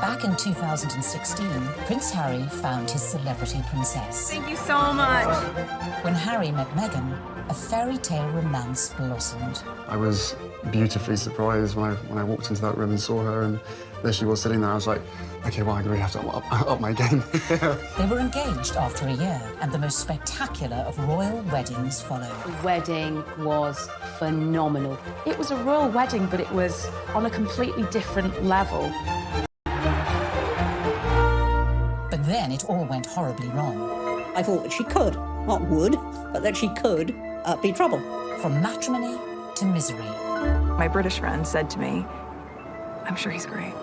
Back in 2016, Prince Harry found his celebrity princess. Thank you so much. When Harry met Meghan, a fairy tale romance blossomed. I was beautifully surprised when I walked into that room and saw her, and there she was sitting there. I was like, okay, well, I really have to up my game. They were engaged after a year, and the most spectacular of royal weddings followed. The wedding was phenomenal. It was a royal wedding, but it was on a completely different level. But then it all went horribly wrong. I thought that she could, not would, but that she could be trouble. From matrimony to misery. My British friend said to me, I'm sure he's great,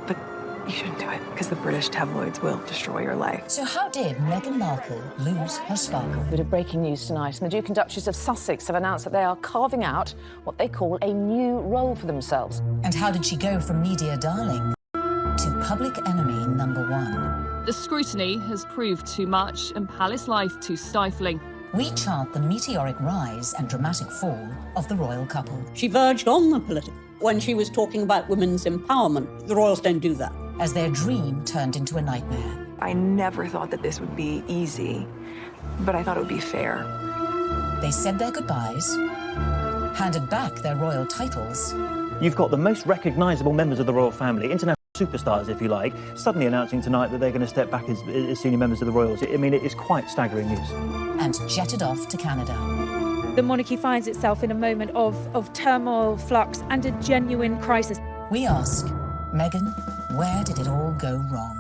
but you shouldn't do it because the British tabloids will destroy your life. So how did Meghan Markle lose her sparkle? Bit of breaking news tonight. The Duke and Duchess of Sussex have announced that they are carving out what they call a new role for themselves. And how did she go from media darling to public enemy #1? The scrutiny has proved too much and palace life too stifling. We chart the meteoric rise and dramatic fall of the royal couple. She verged on the political when she was talking about women's empowerment. The royals don't do that. As their dream turned into a nightmare. I never thought that this would be easy, but I thought it would be fair. They said their goodbyes, handed back their royal titles. You've got the most recognisable members of the royal family, international superstars, if you like, suddenly announcing tonight that they're going to step back as senior members of the royals. I mean, it is quite staggering news. And jetted off to Canada. The monarchy finds itself in a moment of turmoil, flux, and a genuine crisis. We ask, Meghan, where did it all go wrong?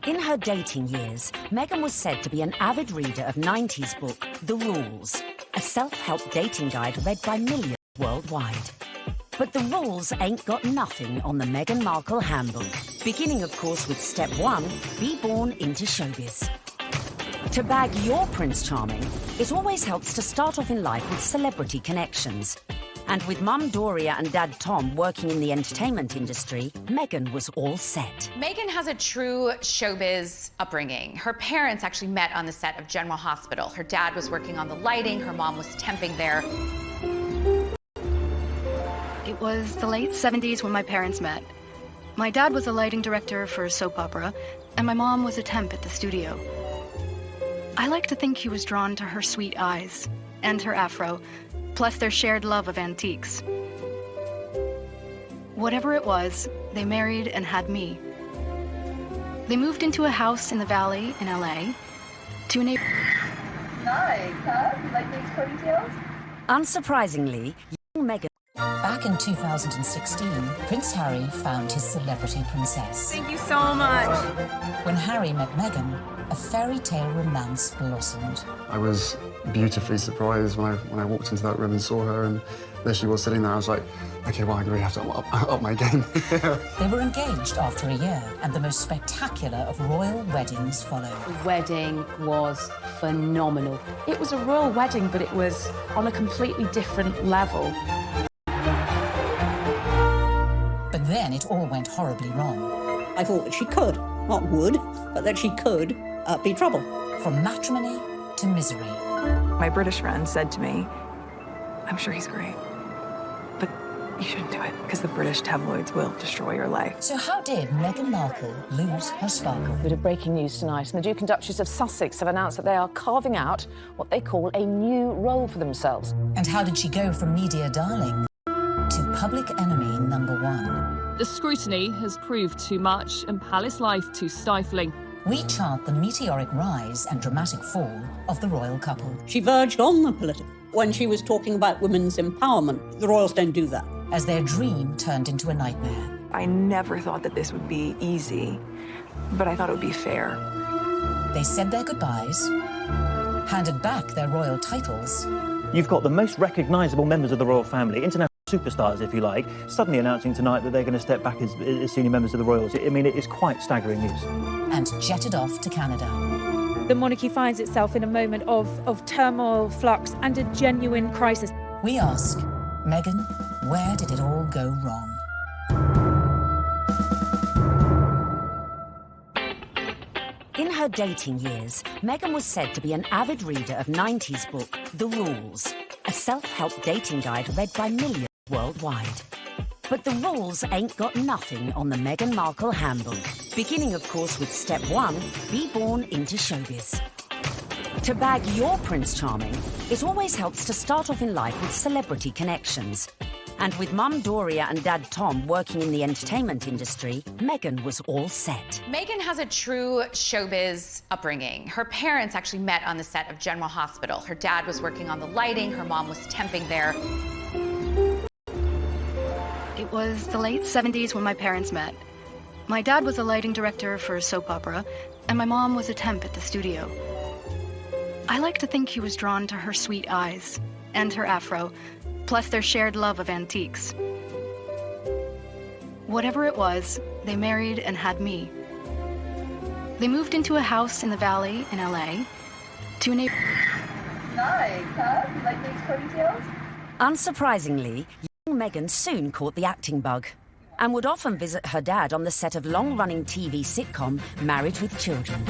In her dating years, Meghan was said to be an avid reader of 90s book, The Rules, a self-help dating guide read by millions worldwide. But the rules ain't got nothing on the Meghan Markle handbook. Beginning, of course, with step 1, be born into showbiz. To bag your Prince Charming, it always helps to start off in life with celebrity connections. And with Mum Doria and Dad Tom working in the entertainment industry, Meghan was all set. Meghan has a true showbiz upbringing. Her parents actually met on the set of General Hospital. Her dad was working on the lighting, her mom was temping there. It was the late 70s when my parents met. My dad was a lighting director for a soap opera, and my mom was a temp at the studio. I like to think he was drawn to her sweet eyes and her afro, plus their shared love of antiques. Whatever it was, they married and had me. They moved into a house in the Valley in LA to enable... Nice, huh? You like these ponytails? Unsurprisingly, young Meghan. Back in 2016, Prince Harry found his celebrity princess. Thank you so much. When Harry met Meghan, a fairy tale romance blossomed. I was beautifully surprised when I walked into that room and saw her, and there she was sitting there. I was like, okay, well, I really have to up my game. They were engaged after a year, and the most spectacular of royal weddings followed. The wedding was phenomenal. It was a royal wedding, but it was on a completely different level. But then it all went horribly wrong. I thought that she could, not would, but that she could be trouble. From matrimony to misery. My British friend said to me, I'm sure he's great, but you shouldn't do it because the British tabloids will destroy your life. So how did Meghan Markle lose her sparkle? Bit of breaking news tonight. The Duke and Duchess of Sussex have announced that they are carving out what they call a new role for themselves. And how did she go from media darling to public enemy #1? The scrutiny has proved too much and palace life too stifling. We chart the meteoric rise and dramatic fall of the royal couple. She verged on the political when she was talking about women's empowerment. The royals don't do that. As their dream turned into a nightmare. I never thought that this would be easy, but I thought it would be fair. They said their goodbyes, handed back their royal titles. You've got the most recognisable members of the royal family, international superstars, if you like, suddenly announcing tonight that they're going to step back as senior members of the royals. I mean, it is quite staggering news. And jetted off to Canada. The monarchy finds itself in a moment of turmoil, flux, and a genuine crisis. We ask, Meghan, where did it all go wrong? In her dating years, Meghan was said to be an avid reader of 90s book, The Rules, a self-help dating guide read by millions worldwide. But the rules ain't got nothing on the Meghan Markle handbook. Beginning, of course, with step 1, be born into showbiz. To bag your Prince Charming, it always helps to start off in life with celebrity connections. And with Mum Doria and Dad Tom working in the entertainment industry, Meghan was all set. Meghan has a true showbiz upbringing. Her parents actually met on the set of General Hospital. Her dad was working on the lighting, her mom was temping there. It was the late 70s when my parents met. My dad was a lighting director for a soap opera, and my mom was a temp at the studio. I like to think he was drawn to her sweet eyes and her afro, plus their shared love of antiques. Whatever it was, they married and had me. They moved into a house in the Valley in LA to a neighbor. Nice, huh? You like these ponytails? Unsurprisingly, young Meghan soon caught the acting bug and would often visit her dad on the set of long-running TV sitcom Married with Children.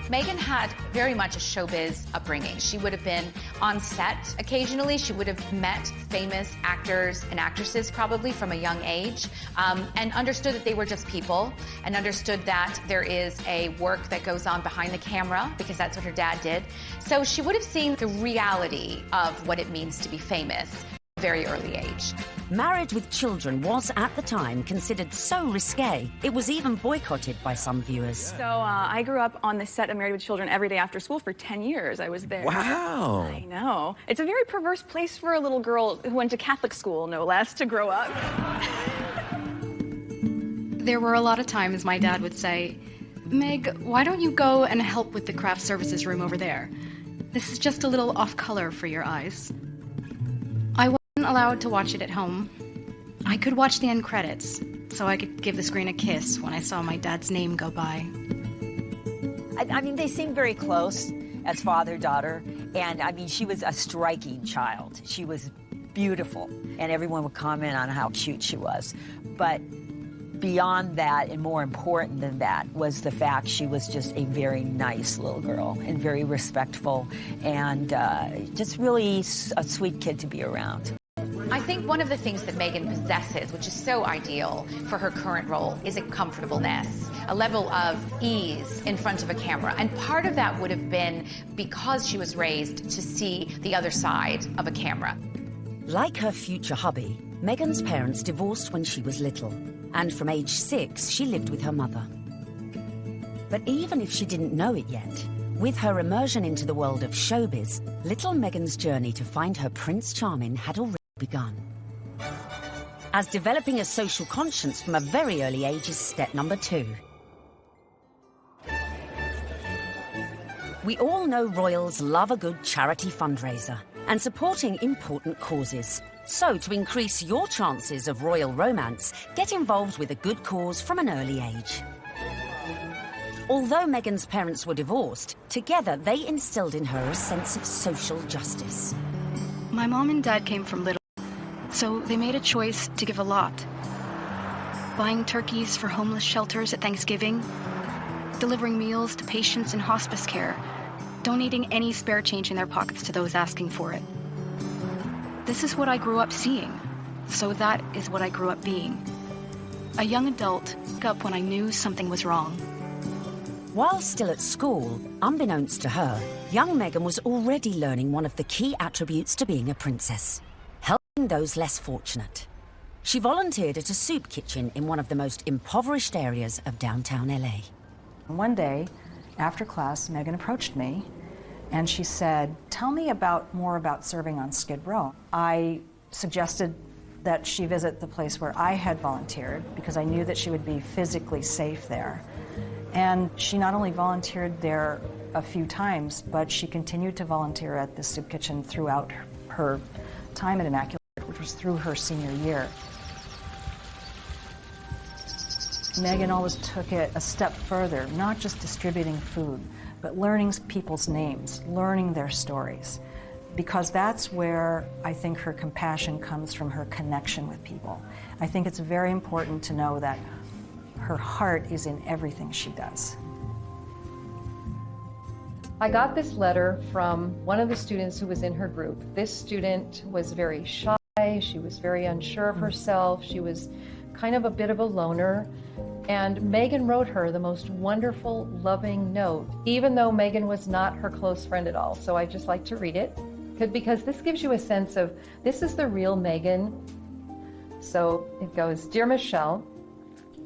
Meghan had very much a showbiz upbringing. She would have been on set occasionally. She would have met famous actors and actresses probably from a young age, and understood that they were just people, and understood that there is a work that goes on behind the camera, because that's what her dad did. So she would have seen the reality of what it means to be famous at a very early age. Married with Children was, at the time, considered so risque, it was even boycotted by some viewers. So I grew up on the set of Married with Children every day after school for 10 years. I was there. Wow. I know. It's a very perverse place for a little girl who went to Catholic school, no less, to grow up. There were a lot of times my dad would say, Meg, why don't you go and help with the craft services room over there? This is just a little off color for your eyes. I wasn't allowed to watch it at home. I could watch the end credits, so I could give the screen a kiss when I saw my dad's name go by. I mean, they seemed very close as father-daughter, and I mean, she was a striking child. She was beautiful, and everyone would comment on how cute she was. But beyond that, and more important than that, was the fact she was just a very nice little girl and very respectful, and just really a sweet kid to be around. I think one of the things that Meghan possesses, which is so ideal for her current role, is a comfortableness, a level of ease in front of a camera. And part of that would have been because she was raised to see the other side of a camera. Like her future hubby, Meghan's parents divorced when she was little, and from age 6, she lived with her mother. But even if she didn't know it yet, with her immersion into the world of showbiz, little Meghan's journey to find her Prince Charming had already begun. As developing a social conscience from a very early age is step number 2. We all know royals love a good charity fundraiser and supporting important causes. So, to increase your chances of royal romance, get involved with a good cause from an early age. Although Meghan's parents were divorced, together they instilled in her a sense of social justice. My mom and dad came from little, so they made a choice to give a lot. Buying turkeys for homeless shelters at Thanksgiving, delivering meals to patients in hospice care, donating any spare change in their pockets to those asking for it. This is what I grew up seeing, so that is what I grew up being. A young adult woke up when I knew something was wrong. While still at school, unbeknownst to her, young Meghan was already learning one of the key attributes to being a princess: helping those less fortunate. She volunteered at a soup kitchen in one of the most impoverished areas of downtown LA. One day, after class, Meghan approached me and she said, "Tell me more about serving on Skid Row." I suggested that she visit the place where I had volunteered because I knew that she would be physically safe there. And she not only volunteered there a few times, but she continued to volunteer at the soup kitchen throughout her time at Immaculate, which was through her senior year. Meghan always took it a step further, not just distributing food, but learning people's names, learning their stories, because that's where I think her compassion comes from, her connection with people. I think it's very important to know that her heart is in everything she does. I got this letter from one of the students who was in her group. This student was very shy. She was very unsure of herself. She was kind of a bit of a loner. And Meghan wrote her the most wonderful, loving note, even though Meghan was not her close friend at all. So I just like to read it because this gives you a sense of this is the real Meghan. So it goes, "Dear Michelle,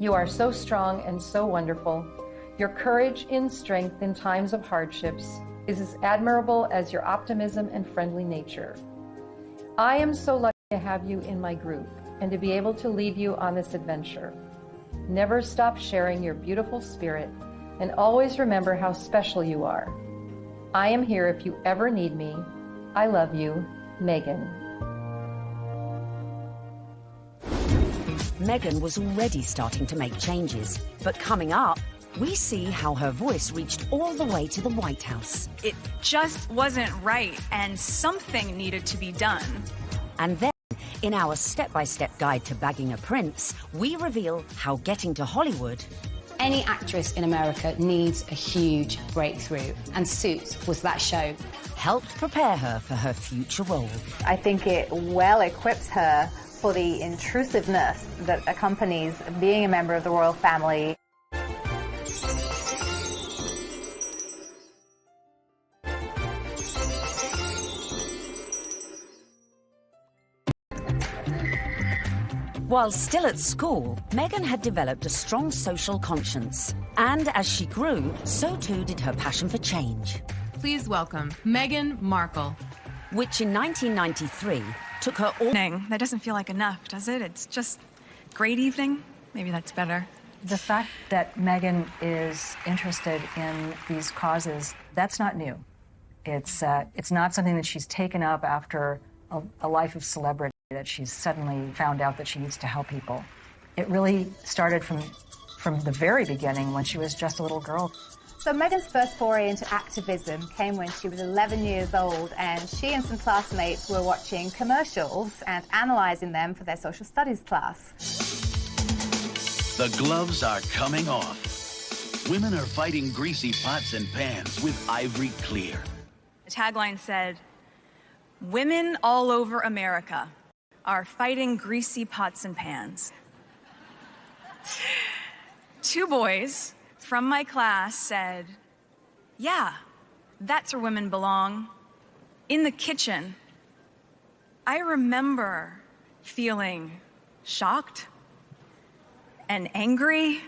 you are so strong and so wonderful. Your courage in strength in times of hardships is as admirable as your optimism and friendly nature. I am so lucky to have you in my group and to be able to lead you on this adventure. Never stop sharing your beautiful spirit and always remember how special you are. I am here if you ever need me. I love you, Meghan." Meghan was already starting to make changes, but coming up, we see how her voice reached all the way to the White House. It just wasn't right, and something needed to be done. And then, in our step-by-step guide to bagging a prince, we reveal how getting to Hollywood... Any actress in America needs a huge breakthrough, and Suits was that show. ...helped prepare her for her future role. I think it well equips her for the intrusiveness that accompanies being a member of the royal family. While still at school, Meghan had developed a strong social conscience. And as she grew, so too did her passion for change. Please welcome Meghan Markle. Which in 1993 took her all... That doesn't feel like enough, does it? It's just great evening. Maybe that's better. The fact that Meghan is interested in these causes, that's not new. It's not something that she's taken up after a life of celebrity, that she's suddenly found out that she needs to help people. It really started from the very beginning when she was just a little girl. So Meghan's first foray into activism came when she was 11 years old, and she and some classmates were watching commercials and analysing them for their social studies class. The gloves are coming off. Women are fighting greasy pots and pans with Ivory Clear. The tagline said, "Women all over America are fighting greasy pots and pans." 2 boys from my class said, "Yeah, that's where women belong, in the kitchen." I remember feeling shocked and angry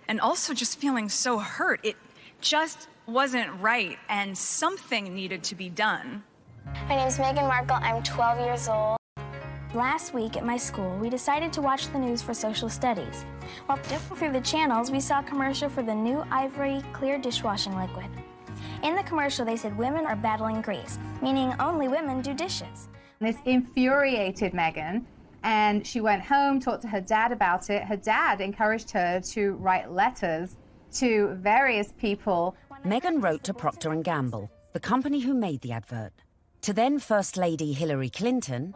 and also just feeling so hurt. It just wasn't right, and something needed to be done. My name's Meghan Markle. I'm 12 years old. Last week at my school, we decided to watch the news for social studies. While flipping through the channels, we saw a commercial for the new Ivory Clear dishwashing liquid. In the commercial, they said women are battling grease, meaning only women do dishes. This infuriated Meghan, and she went home, talked to her dad about it. Her dad encouraged her to write letters to various people. Meghan wrote to Procter & Gamble, the company who made the advert, to then First Lady Hillary Clinton,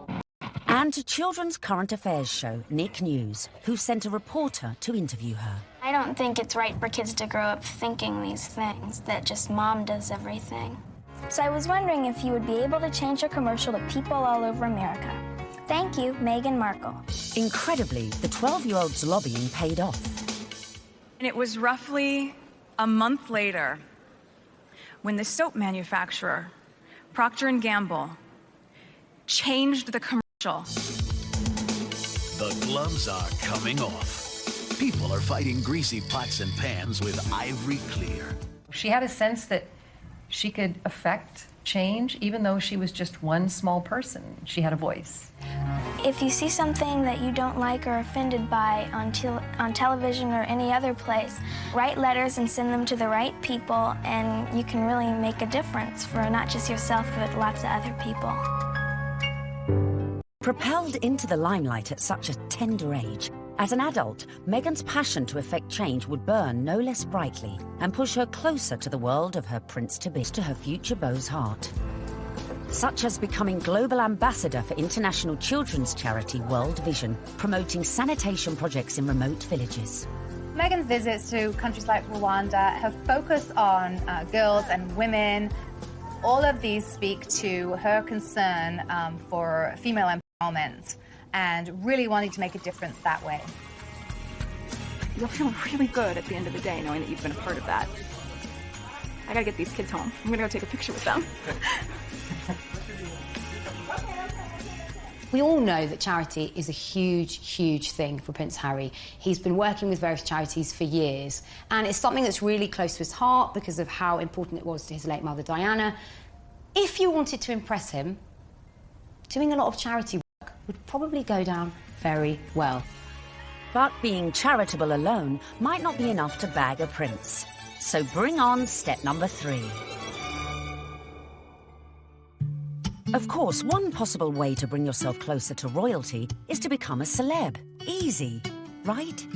and to children's current affairs show Nick News, who sent a reporter to interview her. I don't think it's right for kids to grow up thinking these things, that just mom does everything. So I was wondering if you would be able to change your commercial to people all over America. Thank you, Meghan Markle. Incredibly, the 12-year-old's lobbying paid off. And it was roughly a month later when the soap manufacturer, Procter & Gamble, changed the commercial. The gloves are coming off. People are fighting greasy pots and pans with Ivory Clear. She had a sense that she could affect change, even though she was just one small person. She had a voice. If you see something that you don't like or are offended by on television or any other place, write letters and send them to the right people, and you can really make a difference for not just yourself, but lots of other people. Propelled into the limelight at such a tender age, as an adult, Meghan's passion to effect change would burn no less brightly and push her closer to the world of her prince-to-be, to her future beau's heart. Such as becoming global ambassador for international children's charity World Vision, promoting sanitation projects in remote villages. Meghan's visits to countries like Rwanda have focused on girls and women. All of these speak to her concern for female empowerment and really wanting to make a difference that way. You'll feel really good at the end of the day knowing that you've been a part of that. I gotta get these kids home. I'm gonna go take a picture with them. We all know that charity is a huge, huge thing for Prince Harry. He's been working with various charities for years, and it's something that's really close to his heart because of how important it was to his late mother, Diana. If you wanted to impress him, doing a lot of charity work would probably go down very well. But being charitable alone might not be enough to bag a prince. So bring on step number 3. Of course, one possible way to bring yourself closer to royalty is to become a celeb. Easy, right?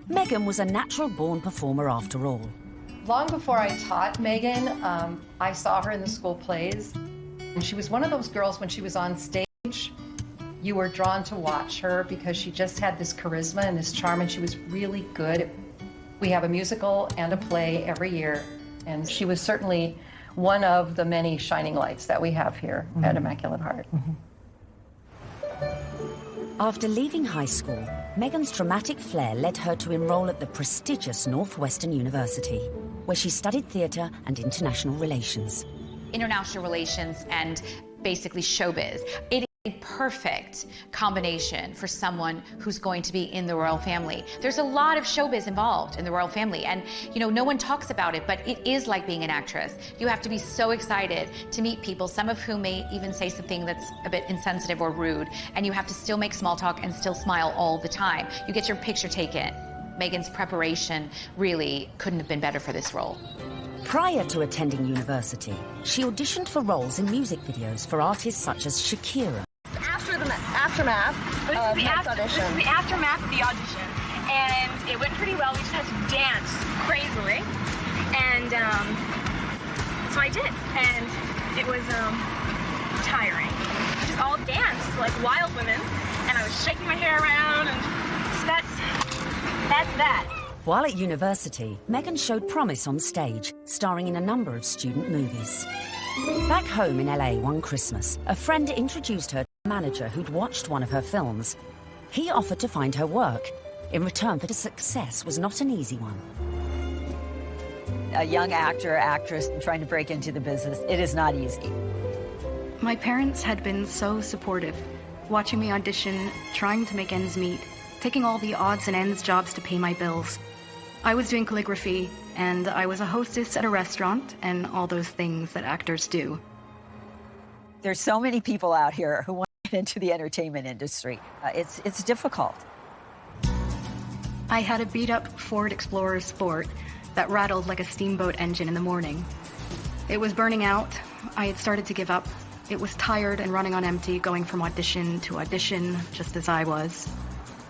Meghan was a natural-born performer after all. Long before I taught Meghan, I saw her in the school plays. And she was one of those girls when she was on stage, you were drawn to watch her because she just had this charisma and this charm, and she was really good. We have a musical and a play every year, and she was certainly one of the many shining lights that we have here at Immaculate Heart. After leaving high school, Meghan's dramatic flair led her to enroll at the prestigious Northwestern University, where she studied theatre and international relations. International relations and basically showbiz. It is a perfect combination for someone who's going to be in the royal family. There's a lot of showbiz involved in the royal family, and you know, no one talks about it, but it is like being an actress. You have to be so excited to meet people, some of whom may even say something that's a bit insensitive or rude, and you have to still make small talk and still smile all the time. You get your picture taken. Meghan's preparation really couldn't have been better for this role. Prior to attending university, she auditioned for roles in music videos for artists such as Shakira. Aftermath. This is the aftermath of the audition, and it went pretty well. We just had to dance crazily, and so I did, and it was tiring. We just all danced like wild women, and I was shaking my hair around, and so that's that. While at university, Meghan showed promise on stage, starring in a number of student movies. Back home in LA one Christmas, a friend introduced her to a manager who'd watched one of her films. He offered to find her work, in return for the success was not an easy one. A young actor, actress trying to break into the business, it is not easy. My parents had been so supportive, watching me audition, trying to make ends meet, taking all the odds and ends jobs to pay my bills. I was doing calligraphy, and I was a hostess at a restaurant, and all those things that actors do. There's so many people out here who want to get into the entertainment industry. It's difficult. I had a beat-up Ford Explorer Sport that rattled like a steamboat engine in the morning. It was burning out. I had started to give up. It was tired and running on empty, going from audition to audition, just as I was.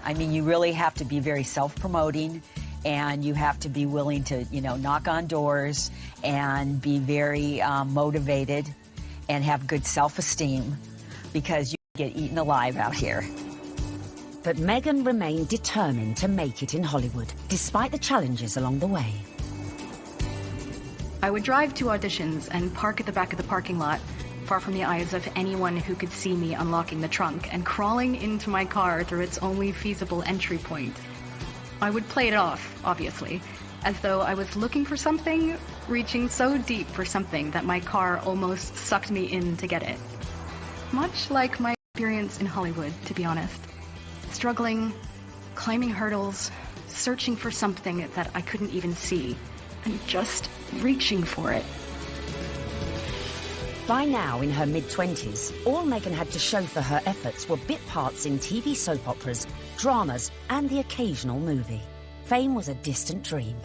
I mean, you really have to be very self-promoting, and you have to be willing to, you know, knock on doors and be very motivated and have good self-esteem, because you get eaten alive out here. But Meghan remained determined to make it in Hollywood, despite the challenges along the way. I would drive to auditions and park at the back of the parking lot, far from the eyes of anyone who could see me unlocking the trunk and crawling into my car through its only feasible entry point. I would play it off, obviously, as though I was looking for something, reaching so deep for something that my car almost sucked me in to get it. Much like my experience in Hollywood, to be honest. Struggling, climbing hurdles, searching for something that I couldn't even see, and just reaching for it. By now, in her mid-20s, all Meghan had to show for her efforts were bit parts in TV soap operas, dramas, and the occasional movie. Fame was a distant dream.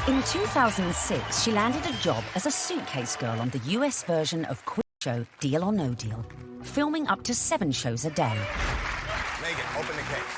In 2006, she landed a job as a suitcase girl on the US version of quiz show Deal or No Deal, filming up to 7 shows a day. Meghan, open the case.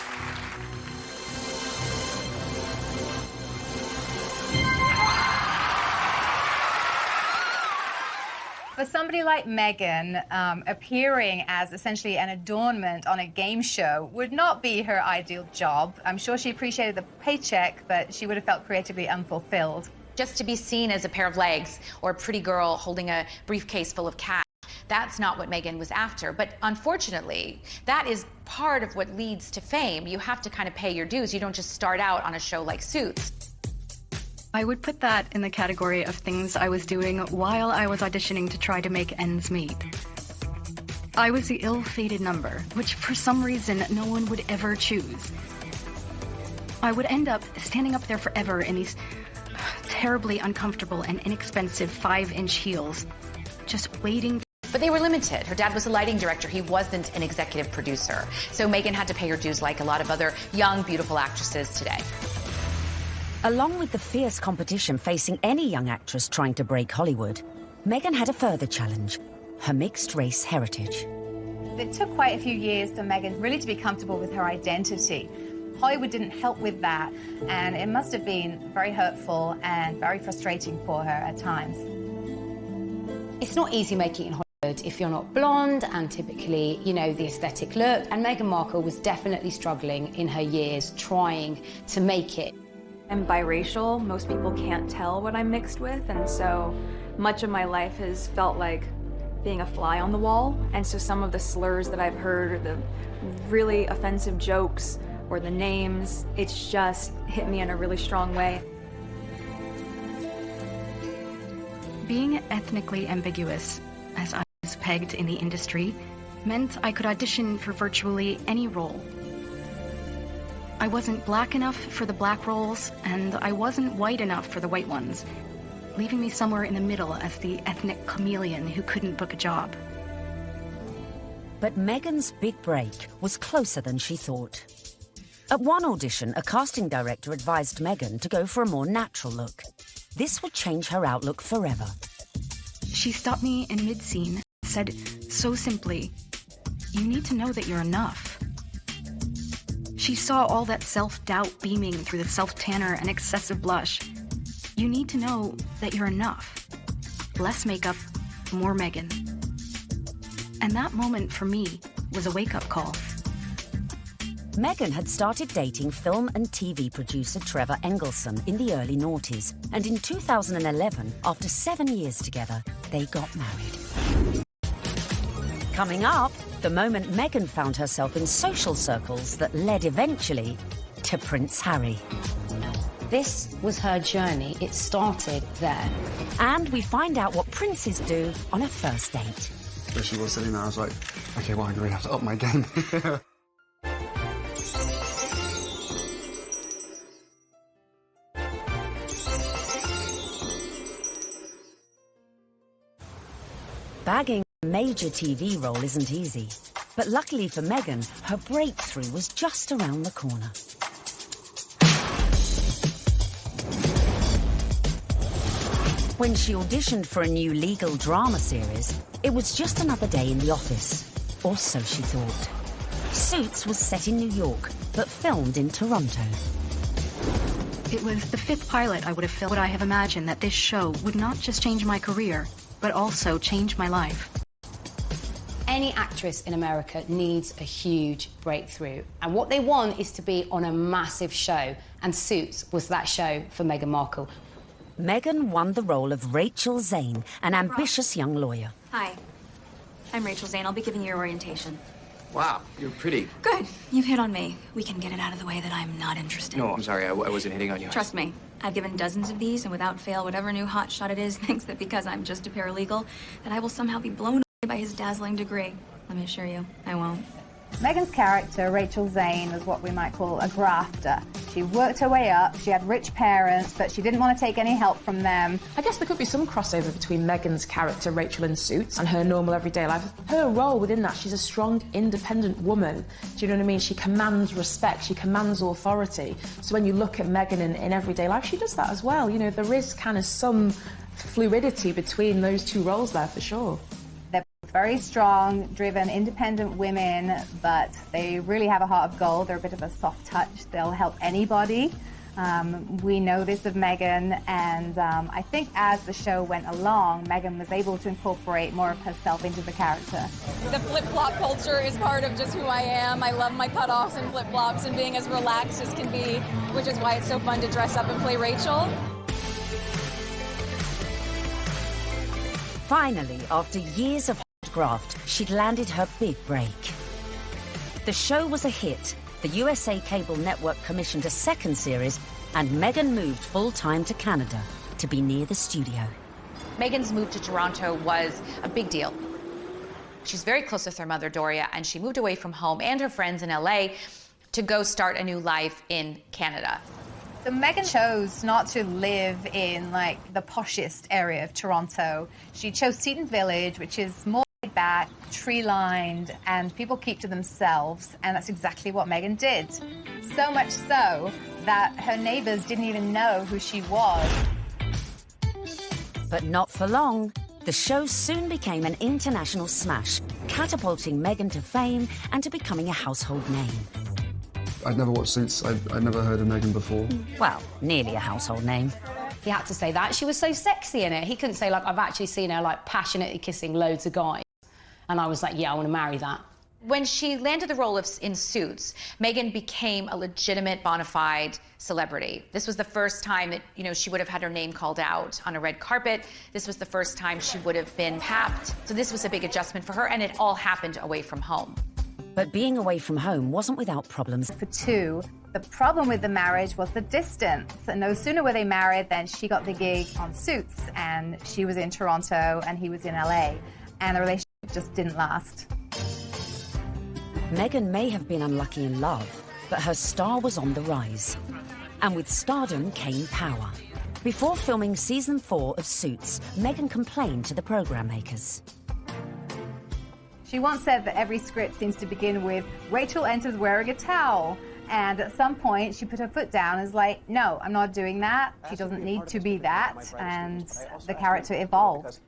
For somebody like Meghan, appearing as essentially an adornment on a game show would not be her ideal job. I'm sure she appreciated the paycheck, but she would have felt creatively unfulfilled. Just to be seen as a pair of legs or a pretty girl holding a briefcase full of cash, that's not what Meghan was after. But unfortunately, that is part of what leads to fame. You have to kind of pay your dues. You don't just start out on a show like Suits. I would put that in the category of things I was doing while I was auditioning to try to make ends meet. I was the ill-fated number, which for some reason no one would ever choose. I would end up standing up there forever in these terribly uncomfortable and inexpensive 5-inch heels, just waiting. But they were limited. Her dad was a lighting director. He wasn't an executive producer. So Meghan had to pay her dues like a lot of other young, beautiful actresses today. Along with the fierce competition facing any young actress trying to break Hollywood, Meghan had a further challenge, her mixed-race heritage. It took quite a few years for Meghan really to be comfortable with her identity. Hollywood didn't help with that, and it must have been very hurtful and very frustrating for her at times. It's not easy making it in Hollywood if you're not blonde and typically, you know, the aesthetic look. And Meghan Markle was definitely struggling in her years trying to make it. I'm biracial. Most people can't tell what I'm mixed with, and so much of my life has felt like being a fly on the wall. And so some of the slurs that I've heard, or the really offensive jokes, or the names, it's just hit me in a really strong way. Being ethnically ambiguous, as I was pegged in the industry, meant I could audition for virtually any role. I wasn't black enough for the black roles, and I wasn't white enough for the white ones, leaving me somewhere in the middle as the ethnic chameleon who couldn't book a job. But Meghan's big break was closer than she thought. At one audition, a casting director advised Meghan to go for a more natural look. This would change her outlook forever. She stopped me in mid-scene and said so simply, "You need to know that you're enough." She saw all that self-doubt beaming through the self-tanner and excessive blush. You need to know that you're enough. Less makeup, more Meghan. And that moment for me was a wake-up call. Meghan had started dating film and TV producer Trevor Engelson in the early noughties, and in 2011, after 7 years together, they got married. Coming up, the moment Meghan found herself in social circles that led eventually to Prince Harry. This was her journey. It started there. And we find out what princes do on a first date. Where she was sitting there, I was like, okay, well, I really have to up my game. Bagging a major TV role isn't easy, but luckily for Meghan, her breakthrough was just around the corner. When she auditioned for a new legal drama series, it was just another day in the office, or so she thought. Suits was set in New York, but filmed in Toronto. It was the 5th pilot I would have filmed. Would I have imagined that this show would not just change my career, but also change my life? Any actress in America needs a huge breakthrough. And what they want is to be on a massive show. And Suits was that show for Meghan Markle. Meghan won the role of Rachel Zane, an ambitious young lawyer. Hi, I'm Rachel Zane. I'll be giving you your orientation. Wow, you're pretty. Good. You've hit on me. We can get it out of the way that I'm not interested. No, I'm sorry. I wasn't hitting on you. Trust me. I've given dozens of these, and without fail, whatever new hotshot it is thinks that because I'm just a paralegal, that I will somehow be blown away by his dazzling degree. Let me assure you, I won't. Meghan's character, Rachel Zane, was what we might call a grafter. She worked her way up, she had rich parents, but she didn't want to take any help from them. I guess there could be some crossover between Meghan's character, Rachel in Suits, and her normal everyday life. Her role within that, she's a strong, independent woman. Do you know what I mean? She commands respect, she commands authority. So when you look at Meghan in everyday life, she does that as well. You know, there is kind of some fluidity between those two roles there, for sure. Very strong, driven, independent women, but they really have a heart of gold. They're a bit of a soft touch. They'll help anybody. We know this of Meghan, and I think as the show went along, Meghan was able to incorporate more of herself into the character. The flip-flop culture is part of just who I am. I love my cutoffs and flip-flops and being as relaxed as can be, which is why it's so fun to dress up and play Rachel. Finally, after years of hard graft, she'd landed her big break. The show was a hit. The USA Cable Network commissioned a second series, and Meghan moved full-time to Canada to be near the studio. Meghan's move to Toronto was a big deal. She's very close with her mother, Doria, and she moved away from home and her friends in LA to go start a new life in Canada. So Meghan chose not to live in, like, the poshest area of Toronto. She chose Seton Village, which is more laid back, tree-lined, and people keep to themselves, and that's exactly what Meghan did. So much so that her neighbors didn't even know who she was. But not for long. The show soon became an international smash, catapulting Meghan to fame and to becoming a household name. I'd never watched Suits. I'd never heard of Meghan before. Well, nearly a household name. He had to say that. She was so sexy in it. He couldn't say, like, I've actually seen her, like, passionately kissing loads of guys. And I was like, yeah, I want to marry that. When she landed the role in Suits, Meghan became a legitimate, bona fide celebrity. This was the first time that, you know, she would have had her name called out on a red carpet. This was the first time she would have been tapped. So this was a big adjustment for her, and it all happened away from home. But being away from home wasn't without problems. For two, the problem with the marriage was the distance. And no sooner were they married than she got the gig on Suits, and she was in Toronto and he was in LA, and the relationship just didn't last. Meghan may have been unlucky in love, but her star was on the rise. And with stardom came power. Before filming season 4 of Suits, Meghan complained to the program makers. She once said that every script seems to begin with, Rachel enters wearing a towel. And at some point, she put her foot down and was like, no, I'm not doing that. She doesn't need to be that. And the character evolved.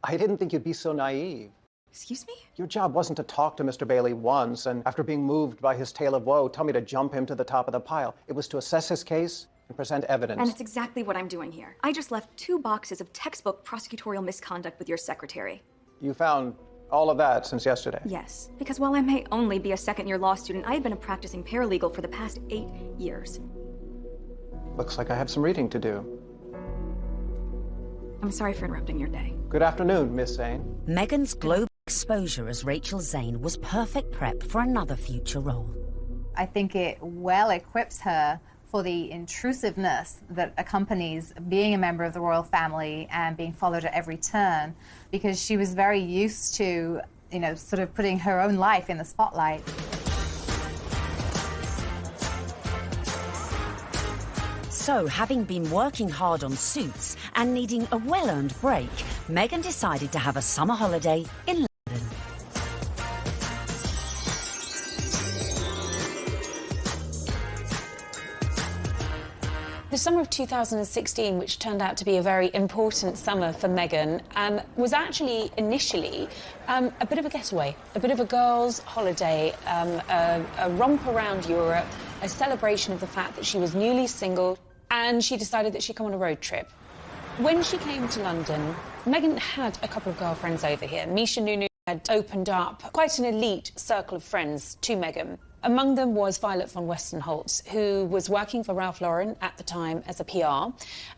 I didn't think you'd be so naive. Excuse me? Your job wasn't to talk to Mr. Bailey once, and after being moved by his tale of woe, tell me to jump him to the top of the pile. It was to assess his case and present evidence. And it's exactly what I'm doing here. I just left 2 boxes of textbook prosecutorial misconduct with your secretary. You found all of that since yesterday? Yes, because while I may only be a second-year law student, I have been a practicing paralegal for the past 8 years. Looks like I have some reading to do. I'm sorry for interrupting your day. Good afternoon, Miss Zane. Meghan's global exposure as Rachel Zane was perfect prep for another future role. I think it well equips her for the intrusiveness that accompanies being a member of the royal family and being followed at every turn, because she was very used to, you know, sort of putting her own life in the spotlight. So, having been working hard on Suits and needing a well-earned break, Meghan decided to have a summer holiday in London. The summer of 2016, which turned out to be a very important summer for Meghan, was actually initially a bit of a getaway, a bit of a girls' holiday, a romp around Europe, a celebration of the fact that she was newly single, and she decided that she'd come on a road trip. When she came to London, Meghan had a couple of girlfriends over here. Misha Nunu had opened up quite an elite circle of friends to Meghan. Among them was Violet von Westenholz, who was working for Ralph Lauren at the time as a PR,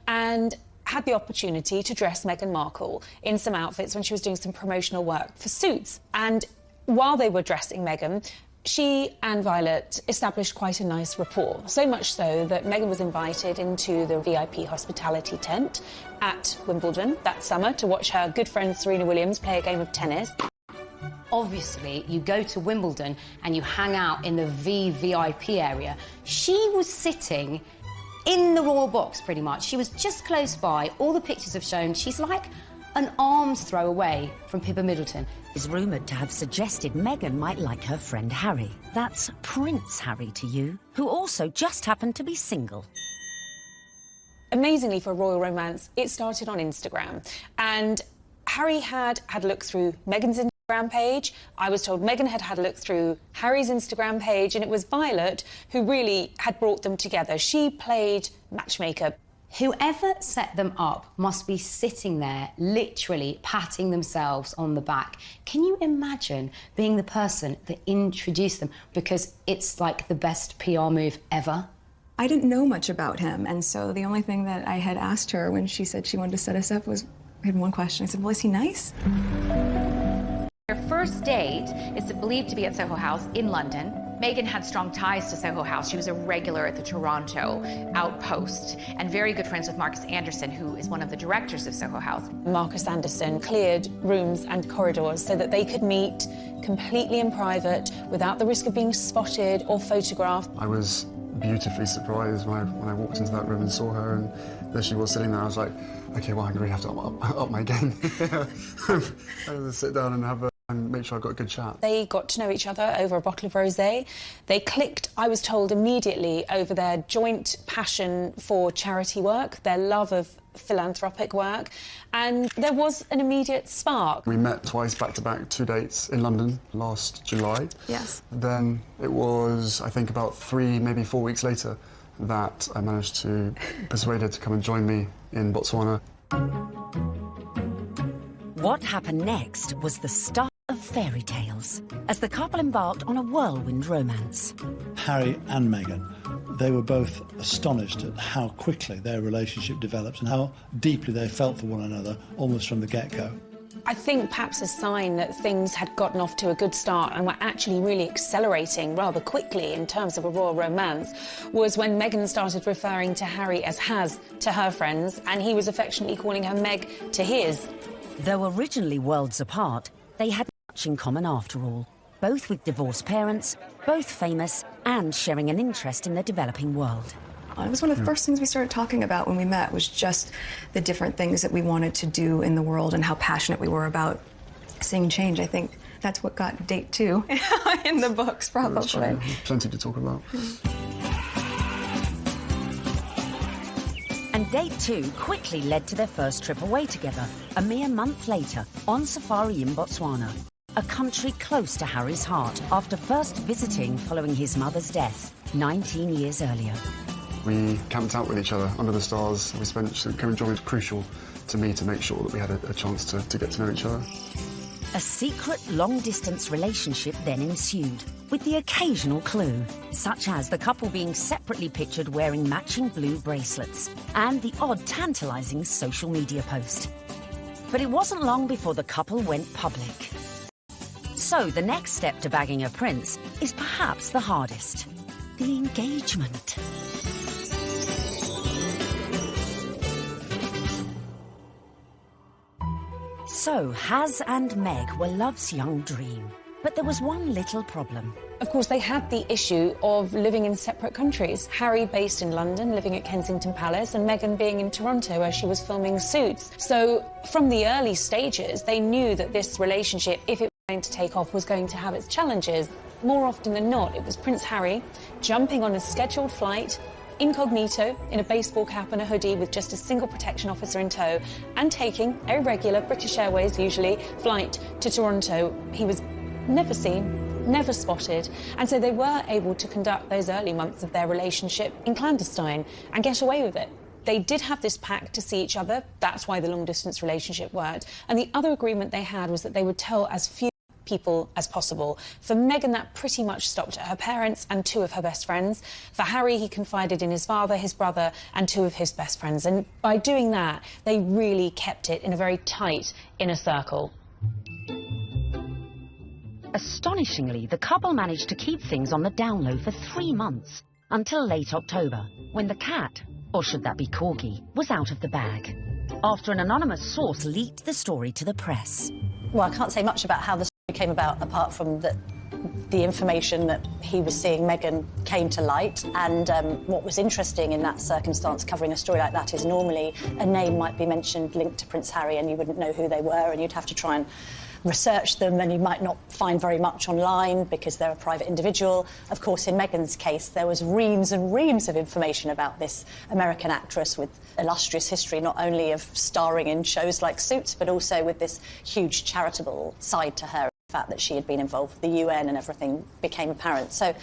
and had the opportunity to dress Meghan Markle in some outfits when she was doing some promotional work for Suits. And while they were dressing Meghan, she and Violet established quite a nice rapport, so much so that Meghan was invited into the VIP hospitality tent at Wimbledon that summer to watch her good friend Serena Williams play a game of tennis. Obviously, you go to Wimbledon and you hang out in the VVIP area. She was sitting in the royal box, pretty much. She was just close by. All the pictures have shown she's like an arm's throw away from Pippa Middleton. Is rumoured to have suggested Meghan might like her friend Harry. That's Prince Harry to you, who also just happened to be single. Amazingly, for a royal romance, it started on Instagram. And Harry had looked through Meghan's Instagram page. I was told Meghan had had a look through Harry's Instagram page, and it was Violet who really had brought them together. She played matchmaker. Whoever set them up must be sitting there, literally patting themselves on the back. Can you imagine being the person that introduced them? Because it's like the best PR move ever. I didn't know much about him, and so the only thing that I had asked her when she said she wanted to set us up was, I had one question. I said, well, is he nice? Their first date is believed to be at Soho House in London. Meghan had strong ties to Soho House. She was a regular at the Toronto outpost and very good friends with Marcus Anderson, who is one of the directors of Soho House. Marcus Anderson cleared rooms and corridors so that they could meet completely in private without the risk of being spotted or photographed. I was beautifully surprised when I walked into that room and saw her, and there she was sitting there. I was like, okay, well, I really have to up my game. I had to sit down and make sure I got a good chat. They got to know each other over a bottle of rosé. They clicked, I was told, immediately over their joint passion for charity work, their love of philanthropic work, and there was an immediate spark. We met twice back-to-back, 2 dates in London last July. Yes. Then it was, I think, about 3, maybe 4 weeks later that I managed to persuade her to come and join me in Botswana. What happened next was the start of fairy tales, as the couple embarked on a whirlwind romance. Harry and Meghan, they were both astonished at how quickly their relationship developed and how deeply they felt for one another, almost from the get-go. I think perhaps a sign that things had gotten off to a good start and were actually really accelerating rather quickly in terms of a royal romance was when Meghan started referring to Harry as Has to her friends, and he was affectionately calling her Meg to his. Though originally worlds apart, they had much in common after all, both with divorced parents, both famous, and sharing an interest in the developing world. It was one of the first things we started talking about when we met, was just the different things that we wanted to do in the world and how passionate we were about seeing change. I think that's what got date 2 in the books, probably. Plenty to talk about. And date 2 quickly led to their first trip away together, a mere month later, on safari in Botswana, a country close to Harry's heart after first visiting following his mother's death 19 years earlier. We camped out with each other under the stars. We spent, coming and joining was crucial to me to make sure that we had a chance to get to know each other. A secret long-distance relationship then ensued, with the occasional clue, such as the couple being separately pictured wearing matching blue bracelets, and the odd tantalising social media post. But it wasn't long before the couple went public. So the next step to bagging a prince is perhaps the hardest: the engagement. So, Has and Meg were love's young dream. But there was one little problem. Of course, they had the issue of living in separate countries. Harry based in London, living at Kensington Palace, and Meghan being in Toronto, where she was filming Suits. So, from the early stages, they knew that this relationship, if it was going to take off, was going to have its challenges. More often than not, it was Prince Harry jumping on a scheduled flight, incognito, in a baseball cap and a hoodie with just a single protection officer in tow, and taking a regular British Airways, usually, flight to Toronto. He was never seen, never spotted, and so they were able to conduct those early months of their relationship in clandestine and get away with it. They did have this pact to see each other. That's why the long-distance relationship worked. And the other agreement they had was that they would tell as few people as possible. For Meghan, that pretty much stopped at her parents and 2 of her best friends. For Harry, he confided in his father, his brother, and 2 of his best friends. And by doing that, they really kept it in a very tight inner circle. Astonishingly, the couple managed to keep things on the down low for 3 months, until late October, when the cat, or should that be corgi, was out of the bag, after an anonymous source leaked the story to the press. Well, I can't say much about how the story came about, apart from that the information that he was seeing Meghan came to light. And what was interesting in that circumstance, covering a story like that, is normally a name might be mentioned linked to Prince Harry and you wouldn't know who they were, and you'd have to try and research them, and you might not find very much online because they're a private individual. Of course, in Meghan's case, there was reams and reams of information about this American actress with illustrious history, not only of starring in shows like Suits, but also with this huge charitable side to her. fact that she had been involved with the UN and everything became apparent. So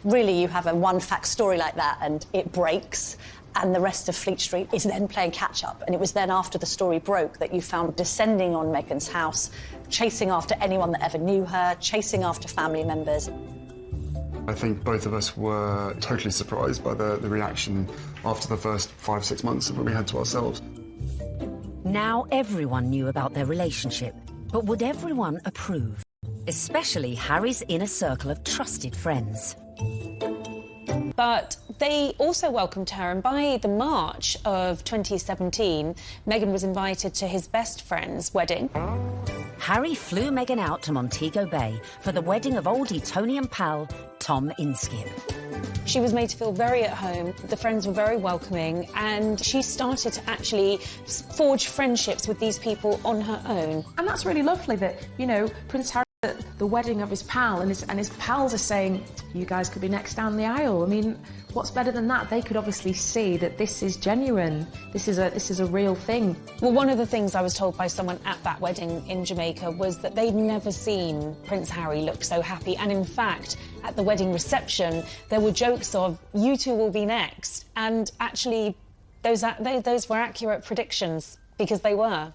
really you have a one-fact story like that and it breaks, and the rest of Fleet Street is then playing catch-up. And it was then after the story broke that you found descending on Meghan's house, chasing after anyone that ever knew her, chasing after family members. I think both of us were totally surprised by the reaction after the first 5-6 months that we had to ourselves. Now everyone knew about their relationship, but would everyone approve? Especially Harry's inner circle of trusted friends. But they also welcomed her, and by the March of 2017, Meghan was invited to his best friend's wedding. Harry flew Meghan out to Montego Bay for the wedding of old Etonian pal Tom Inskip. She was made to feel very at home, the friends were very welcoming, and she started to actually forge friendships with these people on her own. And that's really lovely that, you know, Prince Harry at the wedding of his pal, and his pals are saying, you guys could be next down the aisle. I mean, what's better than that? They could obviously see that this is genuine. This is a real thing. Well, one of the things I was told by someone at that wedding in Jamaica was that they'd never seen Prince Harry look so happy. And in fact, at the wedding reception, there were jokes of, you two will be next. And actually, those were accurate predictions, because they were.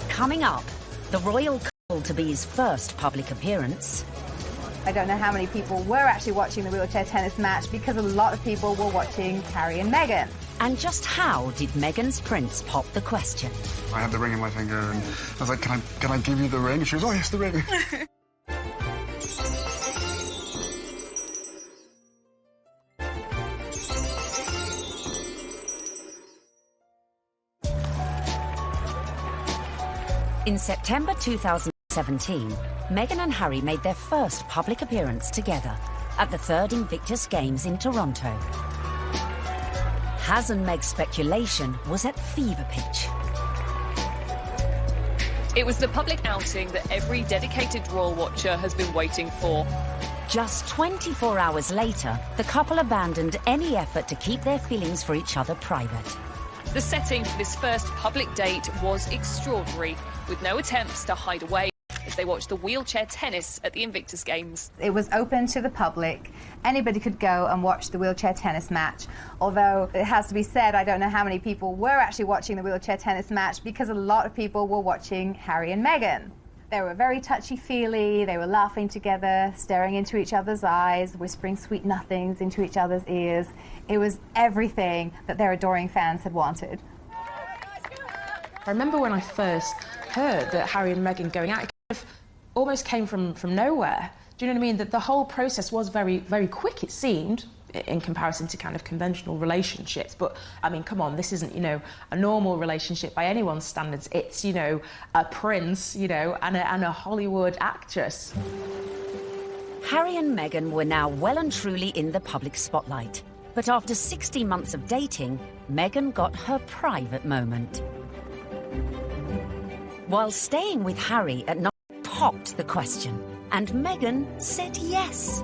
Coming up, the royal to-be's first public appearance. I don't know how many people were actually watching the wheelchair tennis match because a lot of people were watching Harry and Meghan. And just how did Meghan's prince pop the question? I had the ring in my finger and I was like, can I give you the ring? And she was, oh yes, the ring. In September 2017, Meghan and Harry made their first public appearance together at the 3rd Invictus Games in Toronto. Has and Meg's speculation was at fever pitch. It was the public outing that every dedicated royal watcher has been waiting for. Just 24 hours later, the couple abandoned any effort to keep their feelings for each other private. The setting for this first public date was extraordinary, with no attempts to hide away as they watched the wheelchair tennis at the Invictus Games. It was open to the public. Anybody could go and watch the wheelchair tennis match. Although it has to be said, I don't know how many people were actually watching the wheelchair tennis match because a lot of people were watching Harry and Meghan. They were very touchy-feely, they were laughing together, staring into each other's eyes, whispering sweet nothings into each other's ears. It was everything that their adoring fans had wanted. I remember when I first heard that Harry and Meghan going out, it kind of almost came from nowhere. Do you know what I mean? That the whole process was very, very quick, it seemed, in comparison to kind of conventional relationships. But, I mean, come on, this isn't, you know, a normal relationship by anyone's standards. It's, you know, a prince, you know, and a Hollywood actress. Harry and Meghan were now well and truly in the public spotlight. But after 16 months of dating, Meghan got her private moment. While staying with Harry at night, popped the question, and Meghan said yes.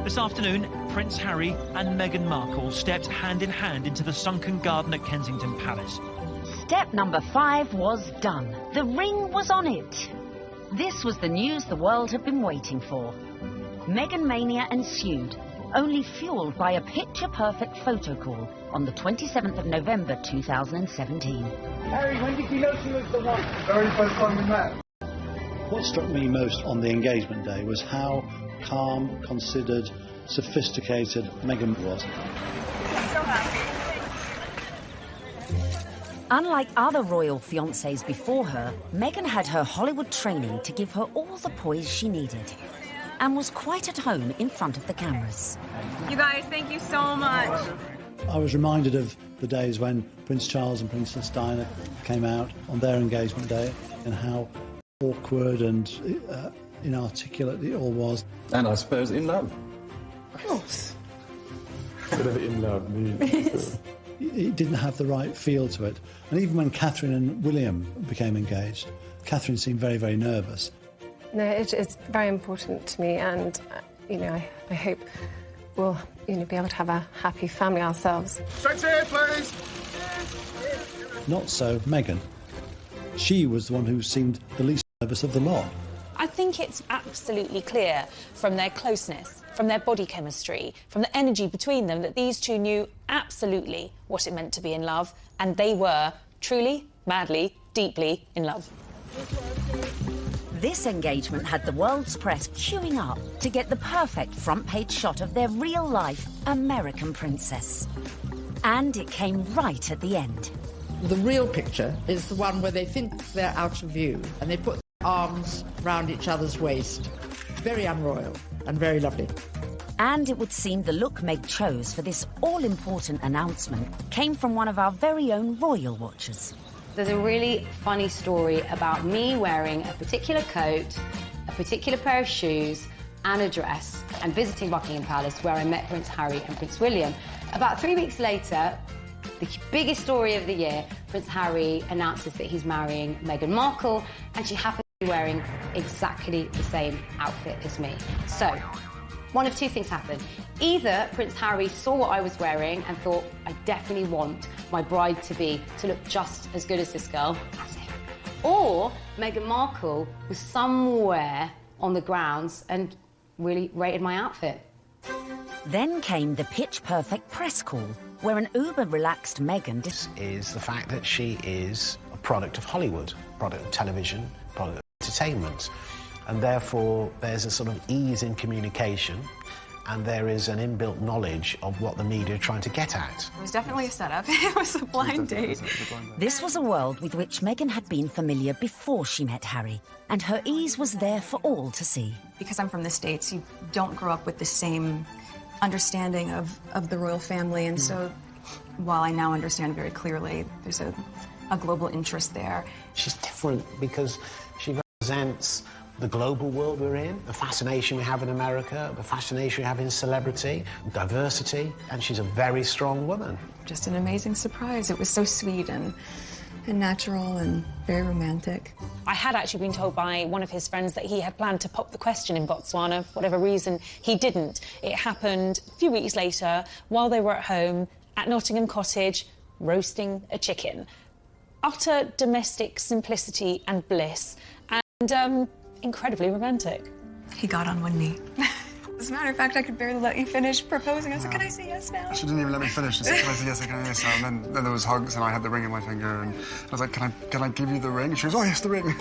This afternoon, Prince Harry and Meghan Markle stepped hand in hand into the sunken garden at Kensington Palace. Step number 5 was done. The ring was on it. This was the news the world had been waiting for. Meghan mania ensued, only fueled by a picture-perfect photo call on the 27th of November 2017. Harry, when did you know she was the one? The very first time we met. What struck me most on the engagement day was how calm, considered, sophisticated Meghan was. I'm so happy. Unlike other royal fiancés before her, Meghan had her Hollywood training to give her all the poise she needed, and was quite at home in front of the cameras. You guys, thank you so much. I was reminded of the days when Prince Charles and Princess Diana came out on their engagement day and how awkward and inarticulate it all was. And I suppose in love. Of course. Whatever in love means. It didn't have the right feel to it. And even when Catherine and William became engaged, Catherine seemed very, very nervous. No, it's very important to me, and, you know, I hope we'll, you know, be able to have a happy family ourselves. Straight here, please! Not so Meghan. She was the one who seemed the least service of the lot. I think it's absolutely clear from their closeness, from their body chemistry, from the energy between them, that these two knew absolutely what it meant to be in love, and they were truly, madly, deeply in love. This engagement had the world's press queuing up to get the perfect front-page shot of their real-life American princess. And it came right at the end. The real picture is the one where they think they're out of view and they put their arms round each other's waist. Very unroyal and very lovely. And it would seem the look Meg chose for this all-important announcement came from one of our very own royal watchers. There's a really funny story about me wearing a particular coat, a particular pair of shoes and a dress and visiting Buckingham Palace, where I met Prince Harry and Prince William. About 3 weeks later, the biggest story of the year, Prince Harry announces that he's marrying Meghan Markle, and she happens to be wearing exactly the same outfit as me. So, one of two things happened. Either Prince Harry saw what I was wearing and thought, I definitely want my bride-to-be to look just as good as this girl, or Meghan Markle was somewhere on the grounds and really rated my outfit. Then came the pitch-perfect press call, where an uber-relaxed Meghan... is the fact that she is a product of Hollywood, product of television, product of entertainment. And therefore, there's a sort of ease in communication, and there is an inbuilt knowledge of what the media are trying to get at. It was definitely a setup. It was a blind date. This was a world with which Meghan had been familiar before she met Harry, and her ease was there for all to see. Because I'm from the States, you don't grow up with the same understanding of the royal family, and so while I now understand very clearly, there's a global interest there. She's different because she represents the global world we're in, the fascination we have in America, the fascination we have in celebrity, diversity, and she's a very strong woman. Just an amazing surprise. It was so sweet and natural and very romantic. I had actually been told by one of his friends that he had planned to pop the question in Botswana. For whatever reason, he didn't. It happened a few weeks later while they were at home at Nottingham Cottage roasting a chicken. Utter domestic simplicity and bliss, and incredibly romantic. He got on one knee. As a matter of fact, I could barely let you finish proposing. I was like, can I say yes now? She didn't even let me finish. She said, can I say yes, can I say yes? And then there was hugs, and I had the ring in my finger, and I was like, can I give you the ring? She was, oh, yes, the ring.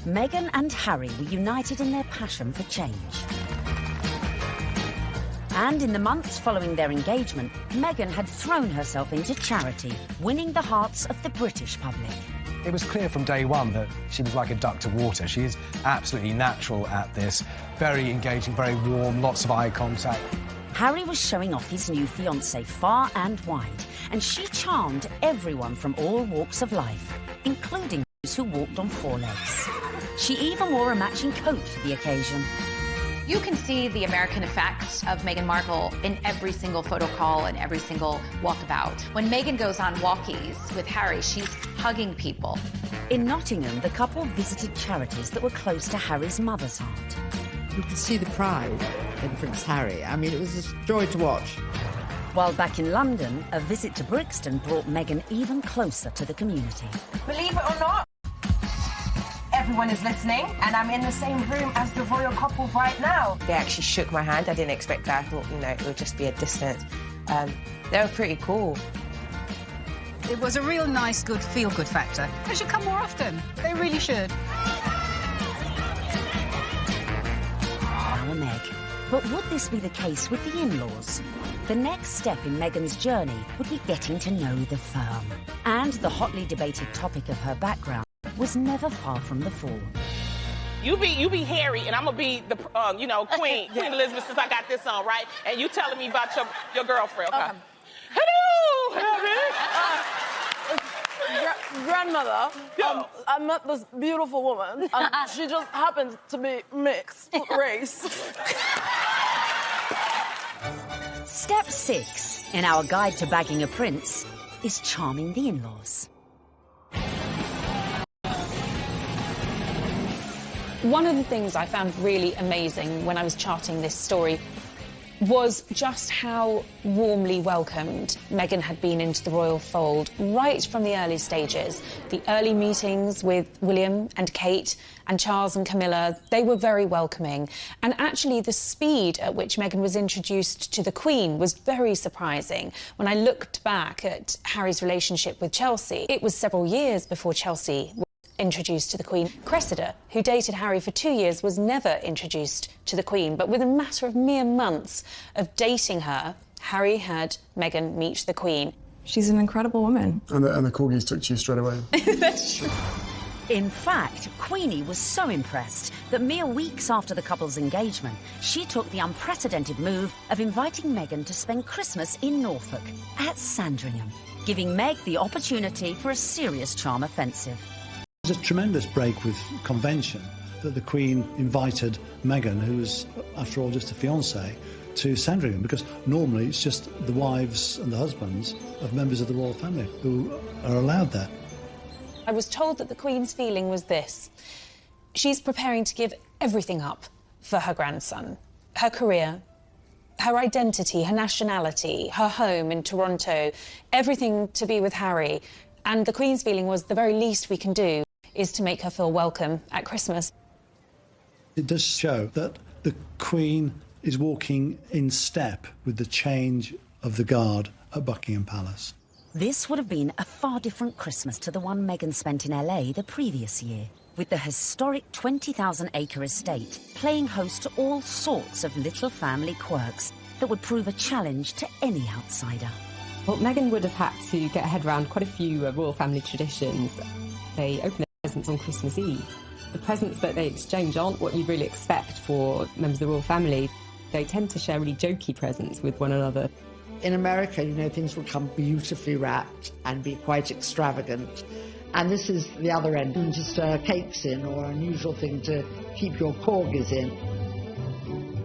Meghan and Harry were united in their passion for change. And in the months following their engagement, Meghan had thrown herself into charity, winning the hearts of the British public. It was clear from day one that she was like a duck to water. She is absolutely natural at this, very engaging, very warm, lots of eye contact. Harry was showing off his new fiancée far and wide, and she charmed everyone from all walks of life, including those who walked on four legs. She even wore a matching coat for the occasion. You can see the American effect of Meghan Markle in every single photo call and every single walkabout. When Meghan goes on walkies with Harry, she's hugging people. In Nottingham, the couple visited charities that were close to Harry's mother's heart. You could see the pride in Prince Harry. I mean, it was a joy to watch. While back in London, a visit to Brixton brought Meghan even closer to the community. Believe it or not, everyone is listening, and I'm in the same room as the royal couple right now. They actually shook my hand. I didn't expect that. I thought, you know, it would just be a distance. They were pretty cool. It was a real nice, good, feel-good factor. They should come more often. They really should. Our Meg. But would this be the case with the in-laws? The next step in Meghan's journey would be getting to know the firm. And the hotly debated topic of her background was never far from the fore. You be Harry, and I'm gonna be the, Queen Elizabeth, since I got this on, right? And you telling me about your girlfriend, okay? Hello! Grandmother, I met this beautiful woman, and she just happens to be mixed race. Step 6 in our guide to bagging a prince is charming the in-laws. One of the things I found really amazing when I was charting this story was just how warmly welcomed Meghan had been into the royal fold right from the early stages. The early meetings with William and Kate and Charles and Camilla, they were very welcoming. And actually the speed at which Meghan was introduced to the Queen was very surprising. When I looked back at Harry's relationship with Chelsea, it was several years before Chelsea was introduced to the Queen. Cressida, who dated Harry for 2 years, was never introduced to the Queen, but within a matter of mere months of dating her, Harry had Meghan meet the Queen. She's an incredible woman. And the corgis took to you straight away. That's true. In fact, Queenie was so impressed that mere weeks after the couple's engagement, she took the unprecedented move of inviting Meghan to spend Christmas in Norfolk at Sandringham, giving Meg the opportunity for a serious charm offensive. It was a tremendous break with convention that the Queen invited Meghan, who was, after all, just a fiancée, to Sandringham, because normally it's just the wives and the husbands of members of the royal family who are allowed there. I was told that the Queen's feeling was this. She's preparing to give everything up for her grandson. Her career, her identity, her nationality, her home in Toronto, everything to be with Harry. And the Queen's feeling was the very least we can do is to make her feel welcome at Christmas. It does show that the Queen is walking in step with the change of the guard at Buckingham Palace. This would have been a far different Christmas to the one Meghan spent in LA the previous year, with the historic 20,000-acre estate playing host to all sorts of little family quirks that would prove a challenge to any outsider. Well, Meghan would have had to get her head around quite a few royal family traditions. They open their presents on Christmas Eve. The presents that they exchange aren't what you'd really expect for members of the royal family. They tend to share really jokey presents with one another. In America, you know, things will come beautifully wrapped and be quite extravagant. And this is the other end, just cakes in, or an unusual thing to keep your corgis in.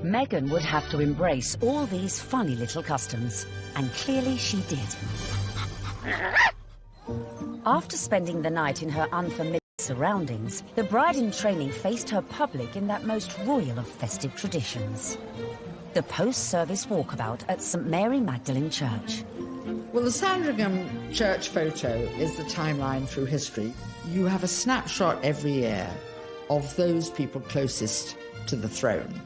Meghan would have to embrace all these funny little customs, and clearly she did. After spending the night in her unfamiliar surroundings, the bride-in-training faced her public in that most royal of festive traditions. The post-service walkabout at St Mary Magdalene Church. Well, the Sandringham church photo is the timeline through history. You have a snapshot every year of those people closest to the throne.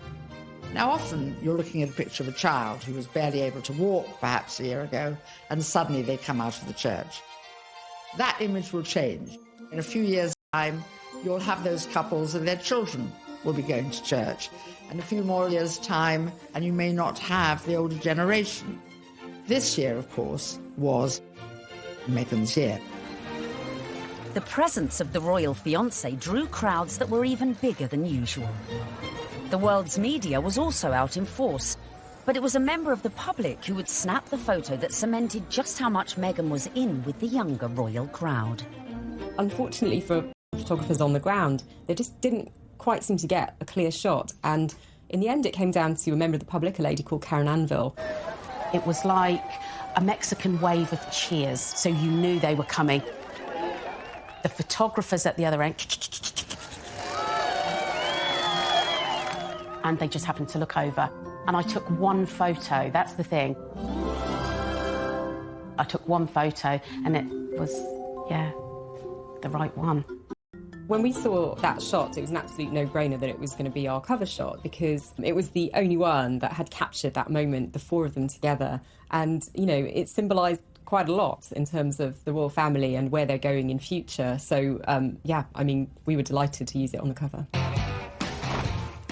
Now, often you're looking at a picture of a child who was barely able to walk, perhaps a year ago, and suddenly they come out of the church. That image will change. In a few years' time, you'll have those couples and their children will be going to church. In a few more years' time, and you may not have the older generation. This year, of course, was Meghan's year. The presence of the royal fiancé drew crowds that were even bigger than usual. The world's media was also out in force, but it was a member of the public who would snap the photo that cemented just how much Meghan was in with the younger royal crowd. Unfortunately for photographers on the ground, they just didn't quite seem to get a clear shot, and in the end it came down to a member of the public, a lady called Karen Anvil. It was like a Mexican wave of cheers, so you knew they were coming. The photographers at the other end, and they just happened to look over. And I took one photo, that's the thing. I took one photo and it was, yeah, the right one. When we saw that shot, it was an absolute no-brainer that it was going to be our cover shot, because it was the only one that had captured that moment, the four of them together. And, you know, it symbolised quite a lot in terms of the royal family and where they're going in future. So, yeah, I mean, we were delighted to use it on the cover.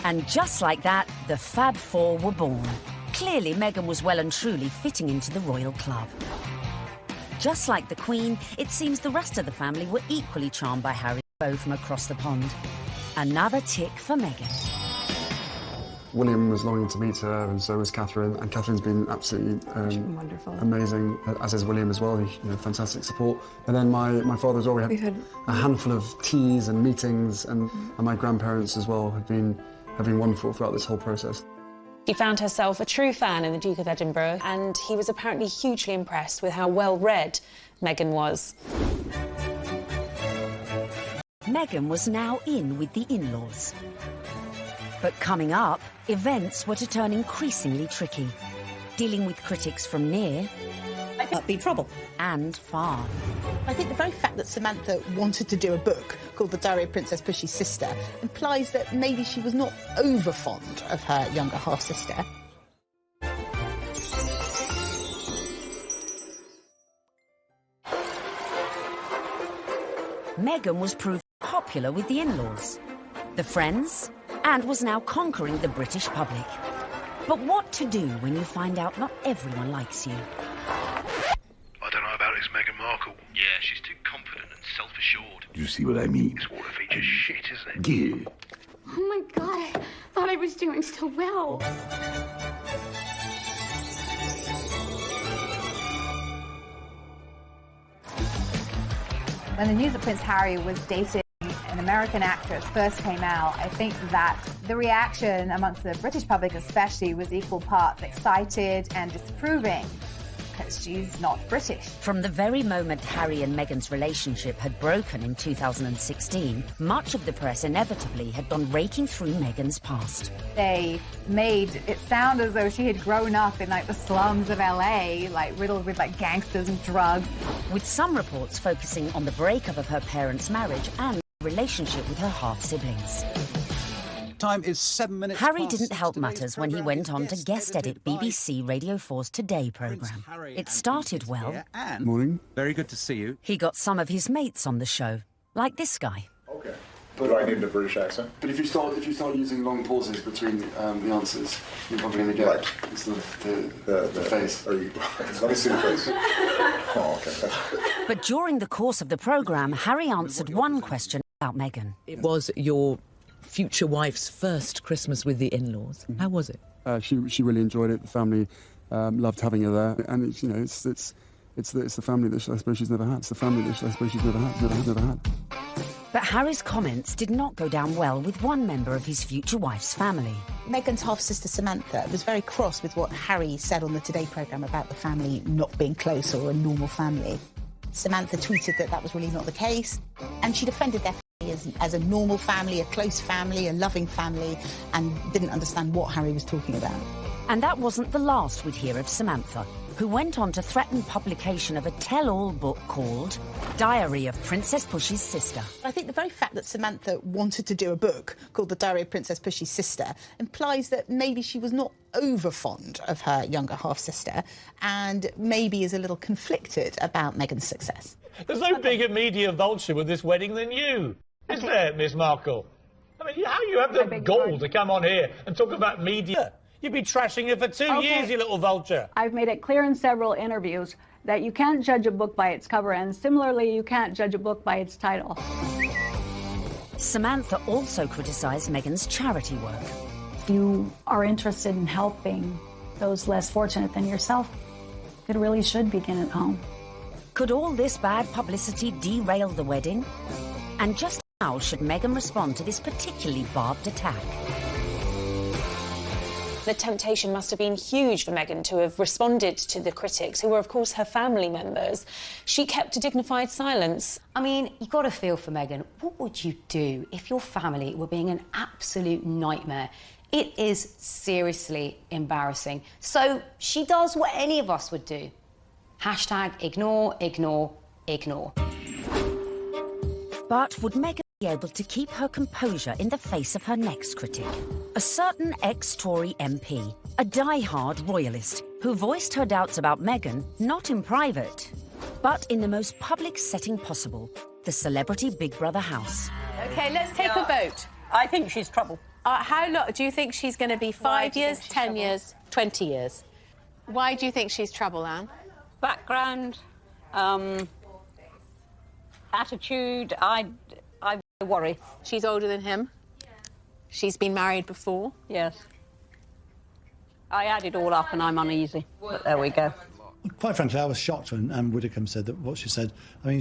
And just like that, the Fab Four were born. Clearly, Meghan was well and truly fitting into the royal club. Just like the Queen, it seems the rest of the family were equally charmed by Harry's beau from across the pond. Another tick for Meghan. William was longing to meet her, and so was Catherine. And Catherine's been absolutely wonderful, amazing, as is William as well. Fantastic support. And then my father as well. We had a handful of teas and meetings, and my grandparents as well have been wonderful throughout this whole process. She found herself a true fan in the Duke of Edinburgh, and he was apparently hugely impressed with how well read Meghan was. Meghan was now in with the in-laws. But coming up, events were to turn increasingly tricky, dealing with critics from near be trouble. and far. I think the very fact that Samantha wanted to do a book called The Diary of Princess Pushy's Sister implies that maybe she was not over fond of her younger half-sister. Meghan was proved popular with the in-laws, the friends, and was now conquering the British public. But what to do when you find out not everyone likes you? I don't know about this Meghan Markle. Yeah, she's too confident and self-assured. You see what I mean? This water feature's shit, isn't it? Yeah. Oh my God, I thought I was doing so well. When the news that Prince Harry was dating an American actress first came out, I think that the reaction amongst the British public especially was equal parts excited and disapproving, because she's not British. From the very moment Harry and Meghan's relationship had broken in 2016, much of the press inevitably had gone raking through Meghan's past. They made it sound as though she had grown up in, like, the slums of LA, like, riddled with, like, gangsters and drugs. With some reports focusing on the breakup of her parents' marriage and relationship with her half-siblings. Time is 7 minutes Harry past. didn't help matters when he went on to guest edit BBC Radio 4's Today programme. It started well. Morning. Very good to see you. He got some of his mates on the show, like this guy. Okay. Do I need a British accent? But if you start using long pauses between the answers, you're probably going to get the face. Let me see the face. Oh, okay. But during the course of the programme, Harry answered one question about Meghan. It was your future wife's first Christmas with the in-laws. How was it? She really enjoyed it. The family loved having her there, and it's the family that I suppose she's never had. It's the family that I suppose she's never had. But Harry's comments did not go down well with one member of his future wife's family. Meghan's half-sister Samantha was very cross with what Harry said on the Today programme about the family not being close or a normal family. Samantha tweeted that was really not the case, and she defended their family as a normal family, a close family, a loving family, and didn't understand what Harry was talking about. And that wasn't the last we'd hear of Samantha, who went on to threaten publication of a tell-all book called Diary of Princess Pushy's Sister. I think the very fact that Samantha wanted to do a book called The Diary of Princess Pushy's Sister implies that maybe she was not over fond of her younger half-sister and maybe is a little conflicted about Meghan's success. There's no bigger media vulture with this wedding than you, is there, Miss Markle? I mean, how you have the gall to come on here and talk about media? You've been trashing it for 2 years, you little vulture. I've made it clear in several interviews that you can't judge a book by its cover, and similarly, you can't judge a book by its title. Samantha also criticised Meghan's charity work. If you are interested in helping those less fortunate than yourself, it really should begin at home. Could all this bad publicity derail the wedding? And just how should Meghan respond to this particularly barbed attack? The temptation must have been huge for Meghan to have responded to the critics, who were, of course, her family members. She kept a dignified silence. I mean, you've got to feel for Meghan. What would you do if your family were being an absolute nightmare? It is seriously embarrassing. So she does what any of us would do. Hashtag ignore, ignore, ignore. But would Meghan be able to keep her composure in the face of her next critic? A certain ex-Tory MP, a die-hard royalist, who voiced her doubts about Meghan, not in private, but in the most public setting possible, the celebrity Big Brother house. OK, let's take a vote. I think she's trouble. How long do you think she's going to be? 5 years, 10 years, 20 years? Why do you think she's trouble, Anne? Background, attitude, I worry. She's older than him. She's been married before. Yes. I add it all up and I'm uneasy. But there we go. Quite frankly, I was shocked when Anne Widdecombe said that what she said. I mean,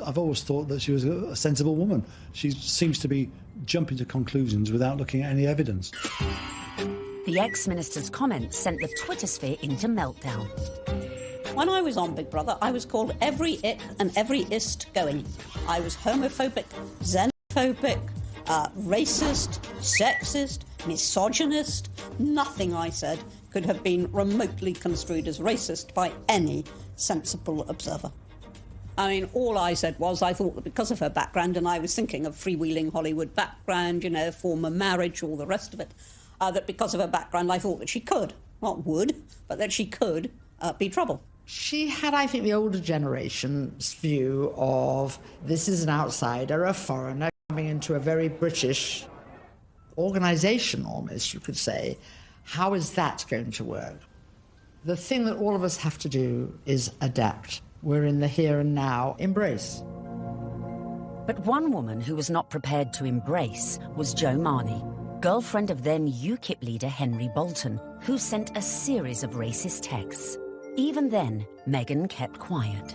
I've always thought that she was a sensible woman. She seems to be jumping to conclusions without looking at any evidence. The ex-minister's comments sent the Twitter sphere into meltdown. When I was on Big Brother, I was called every it and every ist going. I was homophobic, xenophobic, xenophobic, racist, sexist, misogynist. Nothing I said could have been remotely construed as racist by any sensible observer. I mean, all I said was I thought that because of her background, and I was thinking of freewheeling Hollywood background, you know, former marriage, all the rest of it, that because of her background, I thought that she could, not would, but that she could be trouble. She had, I think, the older generation's view of this is an outsider, a foreigner, coming into a very British organisation almost, you could say. How is that going to work? The thing that all of us have to do is adapt. We're in the here and now. Embrace. But one woman who was not prepared to embrace was Jo Marnie, girlfriend of then UKIP leader Henry Bolton, who sent a series of racist texts. Even then, Meghan kept quiet.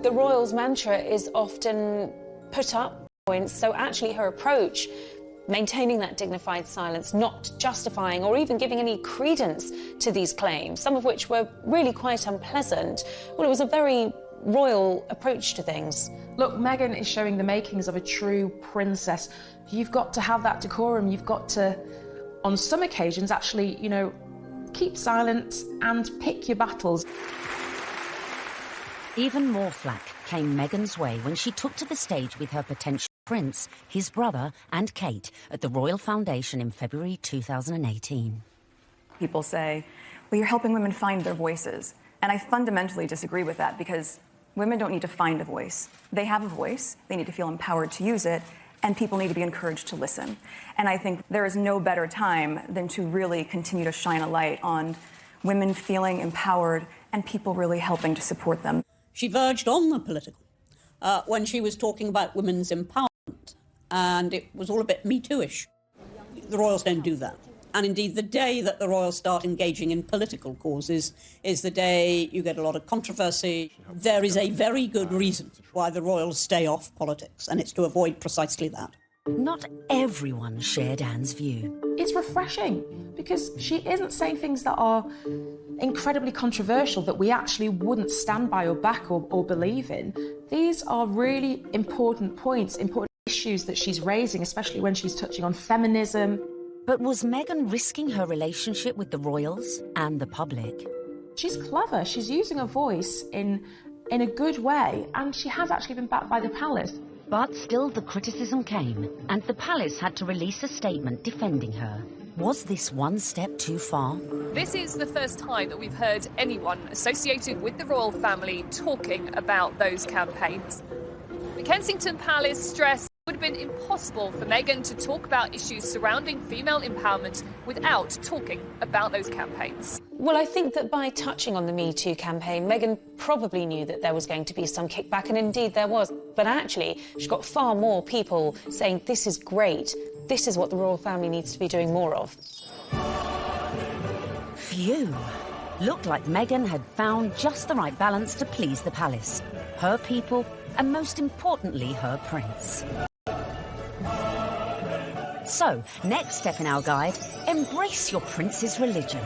The royals' mantra is often put up points, so actually her approach, maintaining that dignified silence, not justifying or even giving any credence to these claims, some of which were really quite unpleasant, well, it was a very royal approach to things. Look, Meghan is showing the makings of a true princess. You've got to have that decorum. You've got to, on some occasions, actually, you know, keep silent and pick your battles. Even more flack came Meghan's way when she took to the stage with her potential prince, his brother and Kate at the Royal Foundation in February 2018. People say, well, you're helping women find their voices. And I fundamentally disagree with that because women don't need to find a voice. They have a voice. They need to feel empowered to use it. And people need to be encouraged to listen. And I think there is no better time than to really continue to shine a light on women feeling empowered and people really helping to support them. She verged on the political when she was talking about women's empowerment, and it was all a bit Me Too-ish. The royals don't do that. And indeed, the day that the royals start engaging in political causes is the day you get a lot of controversy. There is a very good reason why the royals stay off politics, and it's to avoid precisely that. Not everyone shared Anne's view. It's refreshing because she isn't saying things that are incredibly controversial that we actually wouldn't stand by or back or believe in. These are really important points, important issues that she's raising, especially when she's touching on feminism. But was Meghan risking her relationship with the royals and the public? She's clever. She's using her voice in a good way, and she has actually been backed by the palace. But still the criticism came, and the palace had to release a statement defending her. Was this one step too far? This is the first time that we've heard anyone associated with the royal family talking about those campaigns. The Kensington Palace stressed it would have been impossible for Meghan to talk about issues surrounding female empowerment without talking about those campaigns. Well, I think that by touching on the Me Too campaign, Meghan probably knew that there was going to be some kickback, and indeed there was. But actually, she got far more people saying, this is great, this is what the royal family needs to be doing more of. Phew. Looked like Meghan had found just the right balance to please the palace, her people, and most importantly, her prince. So, next step in our guide, embrace your prince's religion.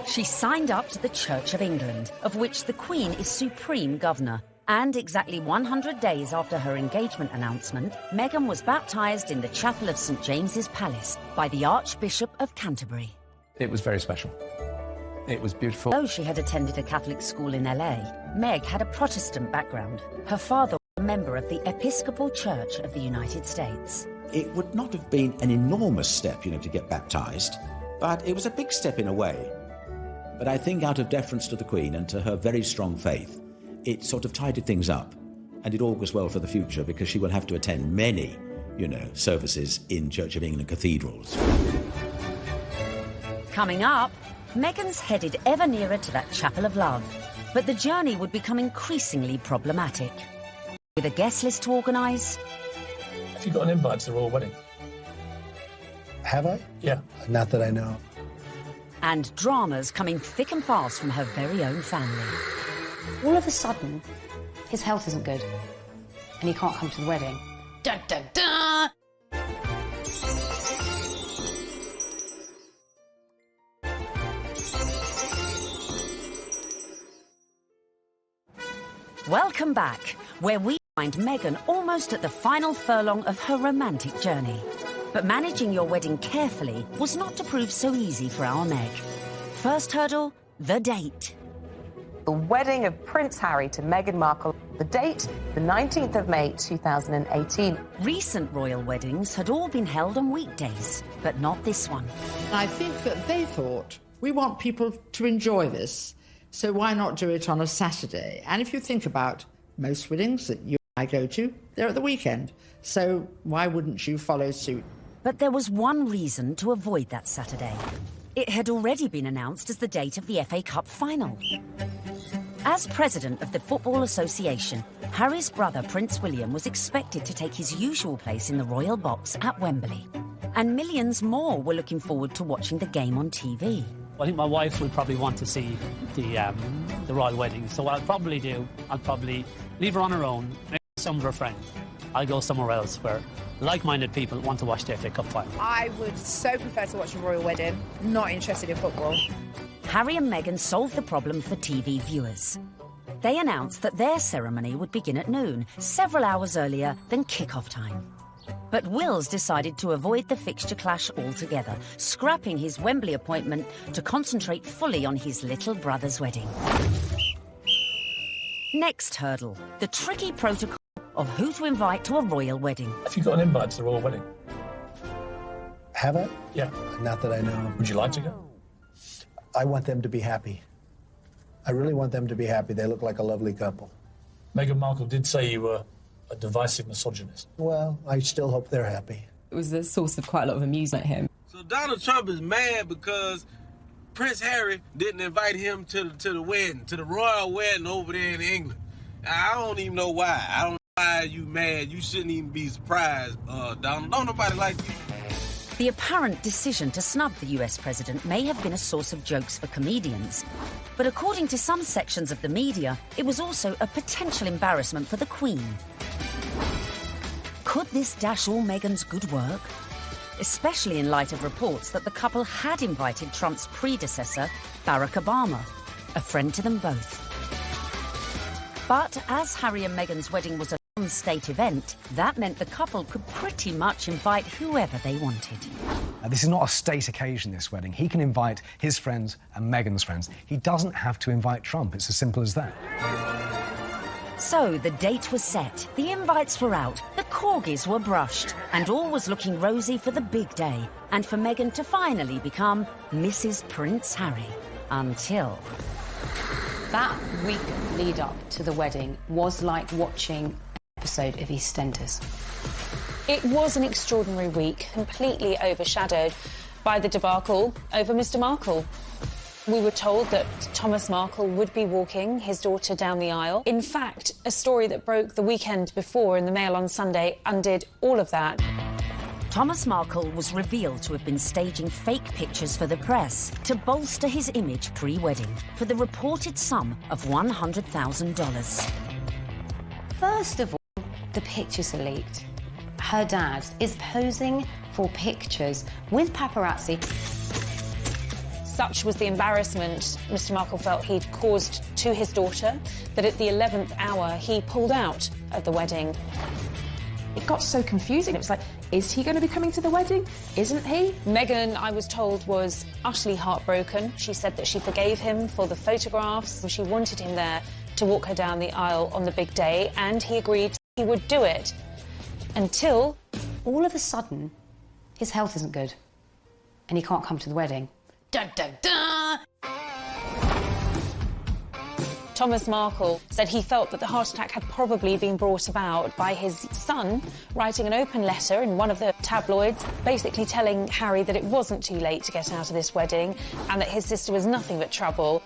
She signed up to the Church of England, of which the Queen is supreme governor. And exactly 100 days after her engagement announcement, Meghan was baptised in the chapel of St James's Palace by the Archbishop of Canterbury. It was very special. It was beautiful. Though she had attended a Catholic school in LA, Meg had a Protestant background. Her father was a member of the Episcopal Church of the United States. It would not have been an enormous step, to get baptised, but it was a big step in a way. But I think out of deference to the Queen and to her very strong faith, it sort of tidied things up, and it augurs well for the future because she will have to attend many, services in Church of England cathedrals. Coming up, Meghan's headed ever nearer to that chapel of love, but the journey would become increasingly problematic. With a guest list to organise... Have you got an invite to the royal wedding? Have I? Yeah. Not that I know. And dramas coming thick and fast from her very own family. All of a sudden, his health isn't good, and he can't come to the wedding. Dun, dun, dun! Welcome back, where we find Meghan almost at the final furlong of her romantic journey. But managing your wedding carefully was not to prove so easy for our Meg. First hurdle, the date. The wedding of Prince Harry to Meghan Markle. The date, the 19th of May 2018. Recent royal weddings had all been held on weekdays, but not this one. I think that they thought, we want people to enjoy this, so why not do it on a Saturday? And if you think about most weddings that you and I go to, they're at the weekend. So why wouldn't you follow suit? But there was one reason to avoid that Saturday. It had already been announced as the date of the FA Cup final. As president of the Football Association, Harry's brother Prince William was expected to take his usual place in the royal box at Wembley. And millions more were looking forward to watching the game on TV. I think my wife would probably want to see the royal wedding. So what I'll probably do, I'll probably leave her on her own, maybe some of her friends. I'll go somewhere else where like-minded people want to watch the FA Cup final. I would so prefer to watch a royal wedding, not interested in football. Harry and Meghan solved the problem for TV viewers. They announced that their ceremony would begin at noon, several hours earlier than kick-off time. But Wills decided to avoid the fixture clash altogether, scrapping his Wembley appointment to concentrate fully on his little brother's wedding. Next hurdle, the tricky protocol of who to invite to a royal wedding. Have you got an invite to the royal wedding? Have I? Yeah. Not that I know. Would you like to go? I want them to be happy. I really want them to be happy. They look like a lovely couple. Meghan Markle did say you were a divisive misogynist. Well, I still hope they're happy. It was a source of quite a lot of amusement, him. So Donald Trump is mad because Prince Harry didn't invite him to the wedding, to the royal wedding over there in England. I don't even know why. I don't know why you mad. You shouldn't even be surprised, Donald. Don't nobody like you. The apparent decision to snub the US president may have been a source of jokes for comedians. But according to some sections of the media, it was also a potential embarrassment for the Queen. Could this dash all Meghan's good work? Especially in light of reports that the couple had invited Trump's predecessor, Barack Obama, a friend to them both. But as Harry and Meghan's wedding was a non-state event, that meant the couple could pretty much invite whoever they wanted. This is not a state occasion, this wedding. He can invite his friends and Meghan's friends. He doesn't have to invite Trump. It's as simple as that. So the date was set, the invites were out, the corgis were brushed, and all was looking rosy for the big day, and for Meghan to finally become Mrs. Prince Harry. Until... That week lead up to the wedding was like watching an episode of EastEnders. It was an extraordinary week, completely overshadowed by the debacle over Mr. Markle. We were told that Thomas Markle would be walking his daughter down the aisle. In fact, a story that broke the weekend before in the Mail on Sunday undid all of that. Thomas Markle was revealed to have been staging fake pictures for the press to bolster his image pre-wedding for the reported sum of $100,000. First of all, the pictures are leaked. Her dad is posing for pictures with paparazzi. Such was the embarrassment Mr. Markle felt he'd caused to his daughter that at the 11th hour he pulled out of the wedding. It got so confusing. It was like, is he going to be coming to the wedding? Isn't he? Meghan, I was told, was utterly heartbroken. She said that she forgave him for the photographs. She wanted him there to walk her down the aisle on the big day, and he agreed he would do it. Until, all of a sudden, his health isn't good, and he can't come to the wedding. Dun, dun, dun! Thomas Markle said he felt that the heart attack had probably been brought about by his son writing an open letter in one of the tabloids, basically telling Harry that it wasn't too late to get out of this wedding and that his sister was nothing but trouble.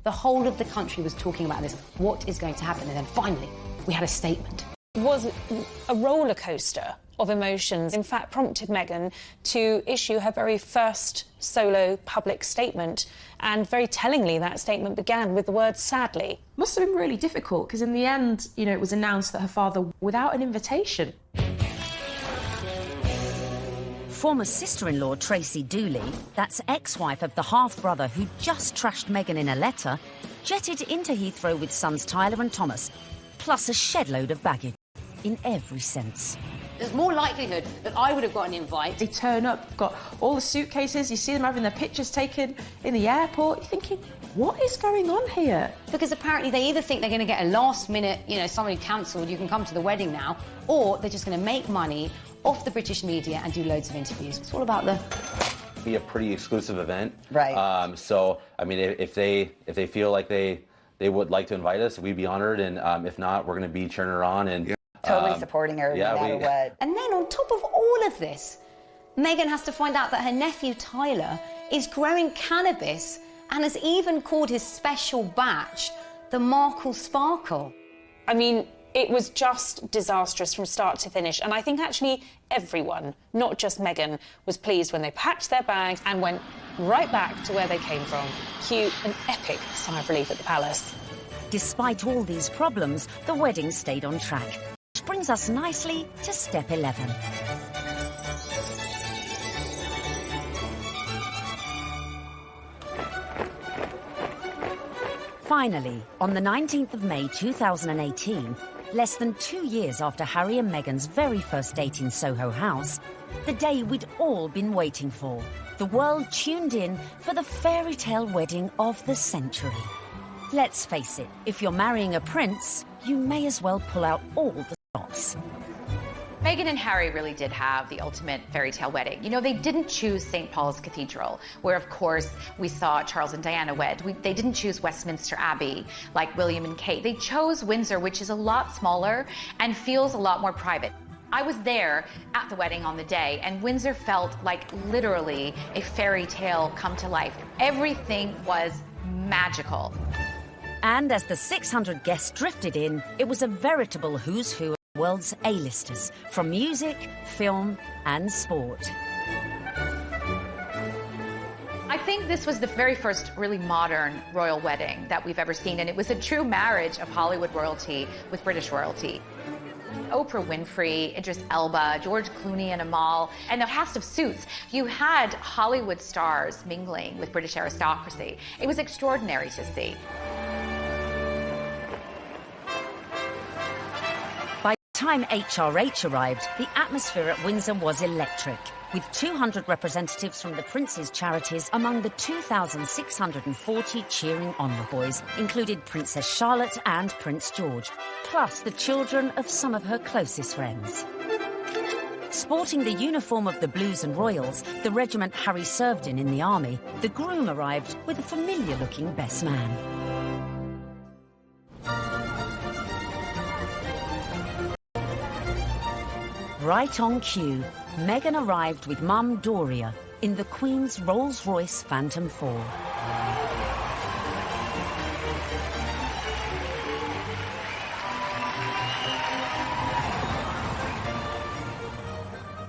The whole of the country was talking about this. What is going to happen? And then finally, we had a statement. It was a roller coaster of emotions, in fact, prompted Meghan to issue her very first solo public statement. And very tellingly, that statement began with the word sadly. Must have been really difficult, because in the end, you know, it was announced that her father, without an invitation. Former sister-in-law Tracy Dooley, that's ex-wife of the half-brother who just trashed Meghan in a letter, jetted into Heathrow with sons Tyler and Thomas, plus a shed load of baggage. in every sense. There's more likelihood that I would have got an invite. They turn up, got all the suitcases, you see them having their pictures taken in the airport. You're thinking, what is going on here? Because apparently they either think they're going to get a last-minute, somebody cancelled, you can come to the wedding now, or they're just going to make money off the British media and do loads of interviews. It's all about the... Be a pretty exclusive event. Right. So, I mean, if they feel like they would like to invite us, we'd be honored, and if not, we're going to be cheering her on and... Totally supporting her no matter what. And then on top of all of this, Meghan has to find out that her nephew Tyler is growing cannabis and has even called his special batch the Markle Sparkle. I mean, it was just disastrous from start to finish, and I think actually everyone, not just Meghan, was pleased when they packed their bags and went right back to where they came from. Cue an epic sigh of relief at the palace. Despite all these problems, the wedding stayed on track, which brings us nicely to step 11. Finally, on the 19th of May 2018, less than 2 years after Harry and Meghan's very first date in Soho House, the day we'd all been waiting for, the world tuned in for the fairy tale wedding of the century. Let's face it, if you're marrying a prince, you may as well pull out all the stops. Meghan and Harry really did have the ultimate fairy tale wedding. They didn't choose St. Paul's Cathedral, where, of course, we saw Charles and Diana wed. They didn't choose Westminster Abbey, like William and Kate. They chose Windsor, which is a lot smaller and feels a lot more private. I was there at the wedding on the day, and Windsor felt like literally a fairy tale come to life. Everything was magical. And as the 600 guests drifted in, it was a veritable who's who of the world's A-listers, from music, film, and sport. I think this was the very first really modern royal wedding that we've ever seen, and it was a true marriage of Hollywood royalty with British royalty. Oprah Winfrey, Idris Elba, George Clooney and Amal, and a cast of Suits. You had Hollywood stars mingling with British aristocracy. It was extraordinary to see. By the time HRH arrived, the atmosphere at Windsor was electric, with 200 representatives from the Prince's charities among the 2,640 cheering onward boys, included Princess Charlotte and Prince George, plus the children of some of her closest friends. Sporting the uniform of the Blues and Royals, the regiment Harry served in the army, the groom arrived with a familiar-looking best man. Right on cue, Meghan arrived with Mum Doria in the Queen's Rolls-Royce Phantom 4.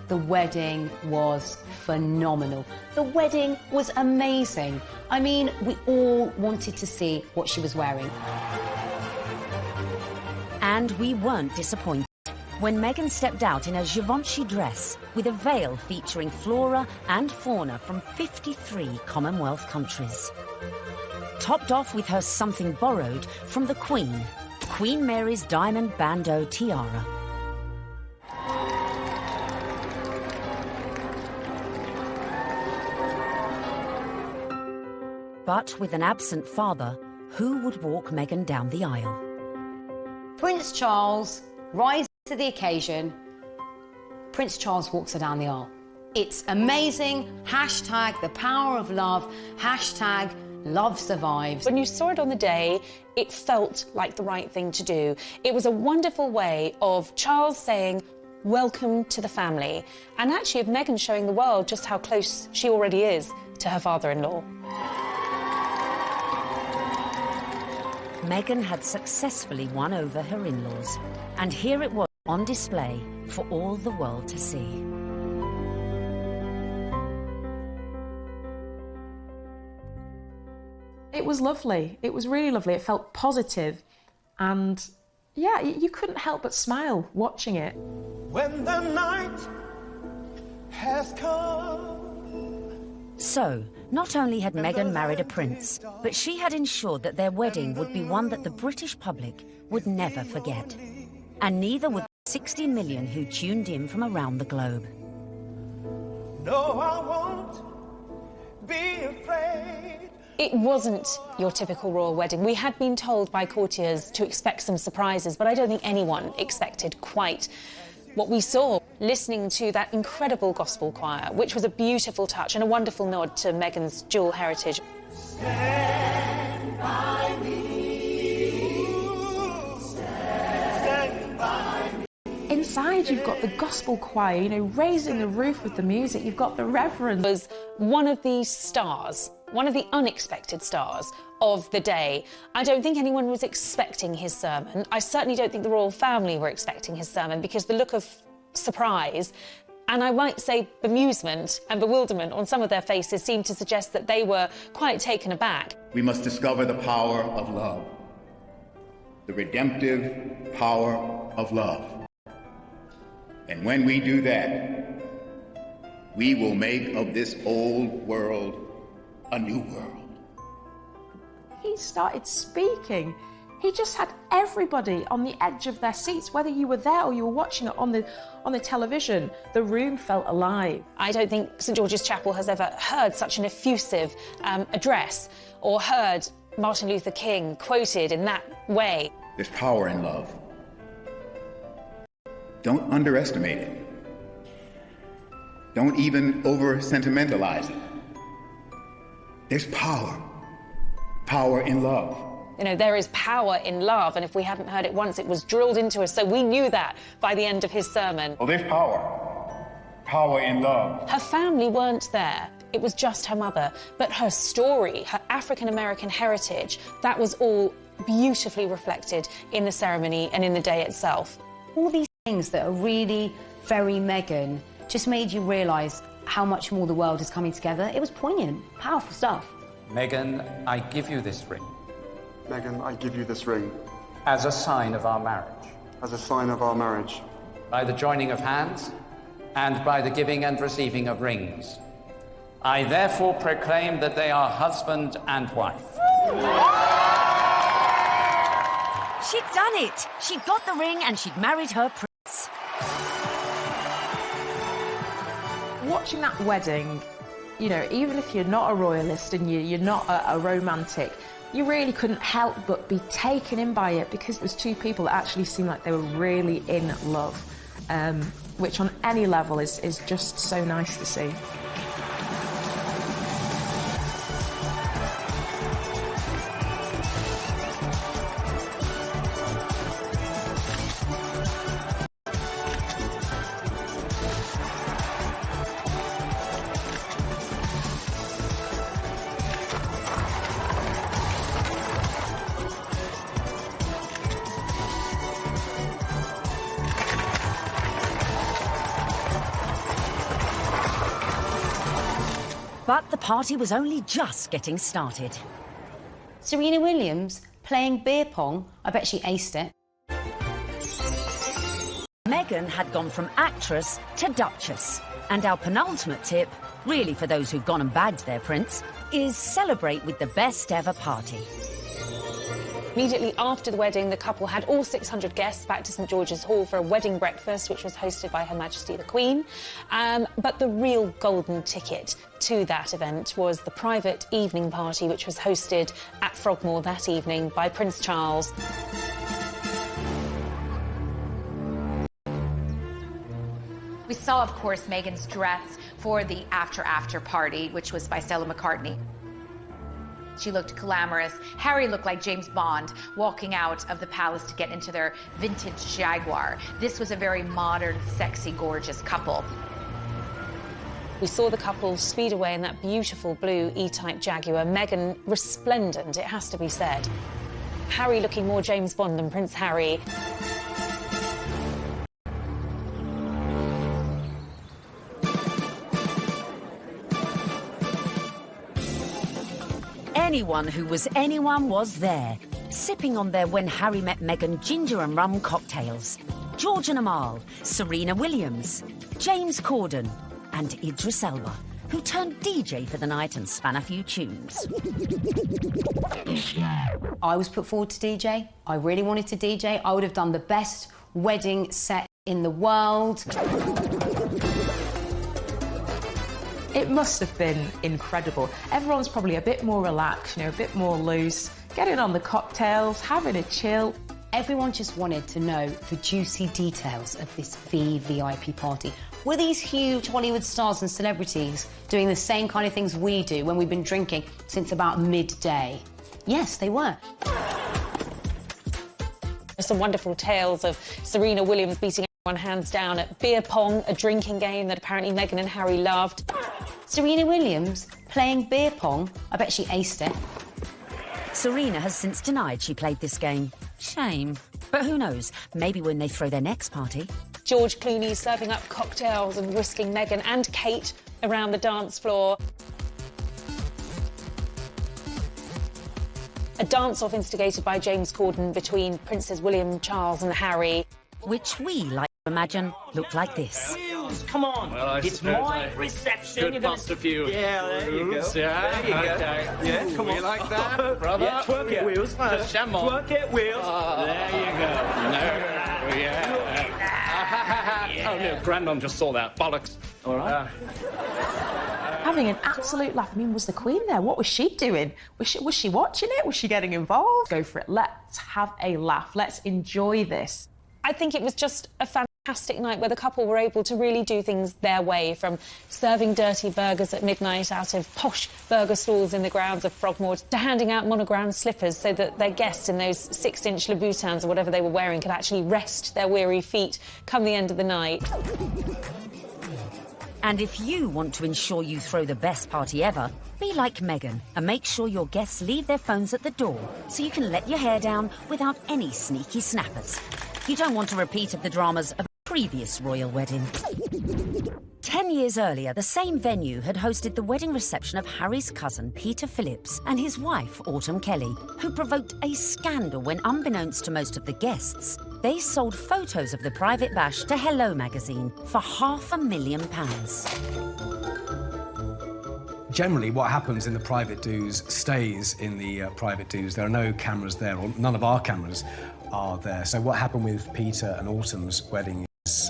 The wedding was phenomenal. The wedding was amazing. I mean, we all wanted to see what she was wearing. And we weren't disappointed when Meghan stepped out in a Givenchy dress with a veil featuring flora and fauna from 53 Commonwealth countries. Topped off with her something borrowed from the Queen, Queen Mary's diamond bandeau tiara. But with an absent father, who would walk Meghan down the aisle? Prince Charles rises to the occasion. Prince Charles walks her down the aisle. It's amazing. Hashtag the power of love. Hashtag love survives. When you saw it on the day, it felt like the right thing to do. It was a wonderful way of Charles saying, welcome to the family, and actually of Meghan showing the world just how close she already is to her father-in-law. Meghan had successfully won over her in-laws, and here it was on display for all the world to see. It was lovely. It was really lovely. It felt positive, and yeah, you couldn't help but smile watching it. When the night has come. So, not only had Meghan married a prince, but she had ensured that their wedding would be one that the British public would never forget. And neither would the 60 million who tuned in from around the globe. No, I won't be afraid. It wasn't your typical royal wedding. We had been told by courtiers to expect some surprises, but I don't think anyone expected quite what we saw. Listening to that incredible gospel choir, which was a beautiful touch and a wonderful nod to Meghan's dual heritage. Stand by me. Stand by me. Inside, you've got the gospel choir, you know, raising the roof with the music. You've got the reverend. Was one of the stars, one of the unexpected stars of the day. I don't think anyone was expecting his sermon. I certainly don't think the royal family were expecting his sermon, because the look of surprise, and I might say bemusement and bewilderment on some of their faces seemed to suggest that they were quite taken aback. We must discover the power of love, the redemptive power of love. And when we do that, we will make of this old world a new world. He started speaking. He just had everybody on the edge of their seats, whether you were there or you were watching it on the television. The room felt alive. I don't think St George's Chapel has ever heard such an effusive address, or heard Martin Luther King quoted in that way. There's power in love. Don't underestimate it. Don't even over-sentimentalize it. There's power in love. You know, there is power in love, and if we hadn't heard it once, it was drilled into us, so we knew that by the end of his sermon. Well, there's power in love. Her family weren't there. It was just her mother. But her story, her African-American heritage, that was all beautifully reflected in the ceremony and in the day itself. All these things that are really very Meghan just made you realise how much more the world is coming together. It was poignant, powerful stuff. Meghan, I give you this ring. Meghan, I give you this ring. As a sign of our marriage. As a sign of our marriage. By the joining of hands, and by the giving and receiving of rings. I therefore proclaim that they are husband and wife. She'd done it. She'd got the ring and she'd married her prince. Watching that wedding, you know, even if you're not a royalist and you're not a romantic, you really couldn't help but be taken in by it, because it was two people that actually seemed like they were really in love, which on any level is just so nice to see. But the party was only just getting started. Serena Williams playing beer pong. I bet she aced it. Meghan had gone from actress to duchess. And our penultimate tip, really for those who've gone and bagged their prince, is celebrate with the best ever party. Immediately after the wedding, the couple had all 600 guests back to St George's Hall for a wedding breakfast, which was hosted by Her Majesty the Queen. But the real golden ticket to that event was the private evening party, which was hosted at Frogmore that evening by Prince Charles. We saw, of course, Meghan's dress for the after party, which was by Stella McCartney. She looked glamorous. Harry looked like James Bond walking out of the palace to get into their vintage Jaguar. This was a very modern, sexy, gorgeous couple. We saw the couple speed away in that beautiful blue E-Type Jaguar. Meghan resplendent, it has to be said. Harry looking more James Bond than Prince Harry. Anyone who was anyone was there, sipping on their When Harry Met Meghan ginger and rum cocktails. George and Amal, Serena Williams, James Corden and Idris Elba, who turned DJ for the night and span a few tunes. I was put forward to DJ. I really wanted to DJ. I would have done the best wedding set in the world. It must have been incredible. Everyone's probably a bit more relaxed, you know, a bit more loose, getting on the cocktails, having a chill. Everyone just wanted to know the juicy details of this VVIP party. Were these huge Hollywood stars and celebrities doing the same kind of things we do when we've been drinking since about midday? Yes, they were. There's some wonderful tales of Serena Williams beating everyone hands down at beer pong, a drinking game that apparently Meghan and Harry loved. Serena Williams playing beer pong? I bet she aced it. Serena has since denied she played this game. Shame. But who knows? Maybe when they throw their next party. George Clooney serving up cocktails and whisking Meghan and Kate around the dance floor. A dance-off instigated by James Corden between Princes William, Charles and Harry. Which we like to imagine looked like this. Come on, well, it's my reception. Could bust a few. Yeah, there you go. Yeah, there you go. Okay. Yeah, come on. You like that, brother? Yeah, twerk it, Wheels. Twerk it, Wheels. There you go. No, yeah. Oh, no, Grandon just saw that. Bollocks. All right. Having an absolute laugh. I mean, was the Queen there? What was she doing? Was she watching it? Was she getting involved? Go for it. Let's have a laugh. Let's enjoy this. I think it was just a fantastic night where the couple were able to really do things their way, from serving dirty burgers at midnight out of posh burger stalls in the grounds of Frogmore to handing out monogrammed slippers so that their guests in those 6-inch Louboutins or whatever they were wearing could actually rest their weary feet come the end of the night. And if you want to ensure you throw the best party ever, be like Meghan and make sure your guests leave their phones at the door so you can let your hair down without any sneaky snappers. You don't want a repeat of the dramas of a previous royal wedding. 10 years earlier, the same venue had hosted the wedding reception of Harry's cousin, Peter Phillips, and his wife, Autumn Kelly, who provoked a scandal when, unbeknownst to most of the guests, they sold photos of the private bash to Hello magazine for £500,000. Generally, what happens in the private do's stays in the private do's. There are no cameras there, or none of our cameras are there. So what happened with Peter and Autumn's wedding is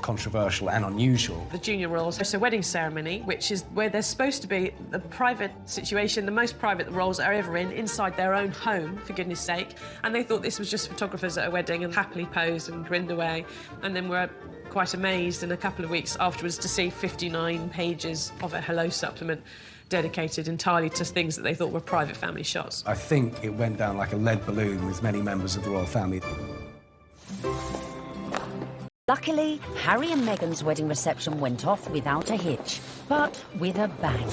controversial and unusual. The junior royals host a wedding ceremony, which is where there's supposed to be the private situation, the most private the royals are ever in, inside their own home, for goodness sake. And they thought this was just photographers at a wedding and happily posed and grinned away. And then we're quite amazed in a couple of weeks afterwards to see 59 pages of a Hello supplement dedicated entirely to things that they thought were private family shots. I think it went down like a lead balloon with many members of the royal family. Luckily, Harry and Meghan's wedding reception went off without a hitch, but with a bang.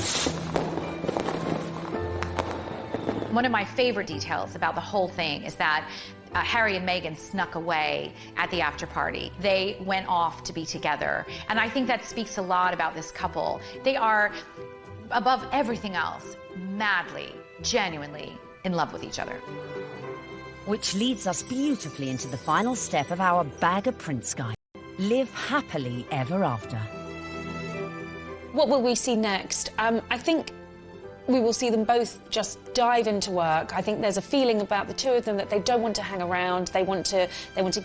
One of my favorite details about the whole thing is that Harry and Meghan snuck away at the after party. They went off to be together. And I think that speaks a lot about this couple. They are, above everything else, madly, genuinely in love with each other. Which leads us beautifully into the final step of our Bag of Prince guide. Live happily ever after. What will we see next? I think we will see them both just dive into work. I think there's a feeling about the two of them that they don't want to hang around. They want to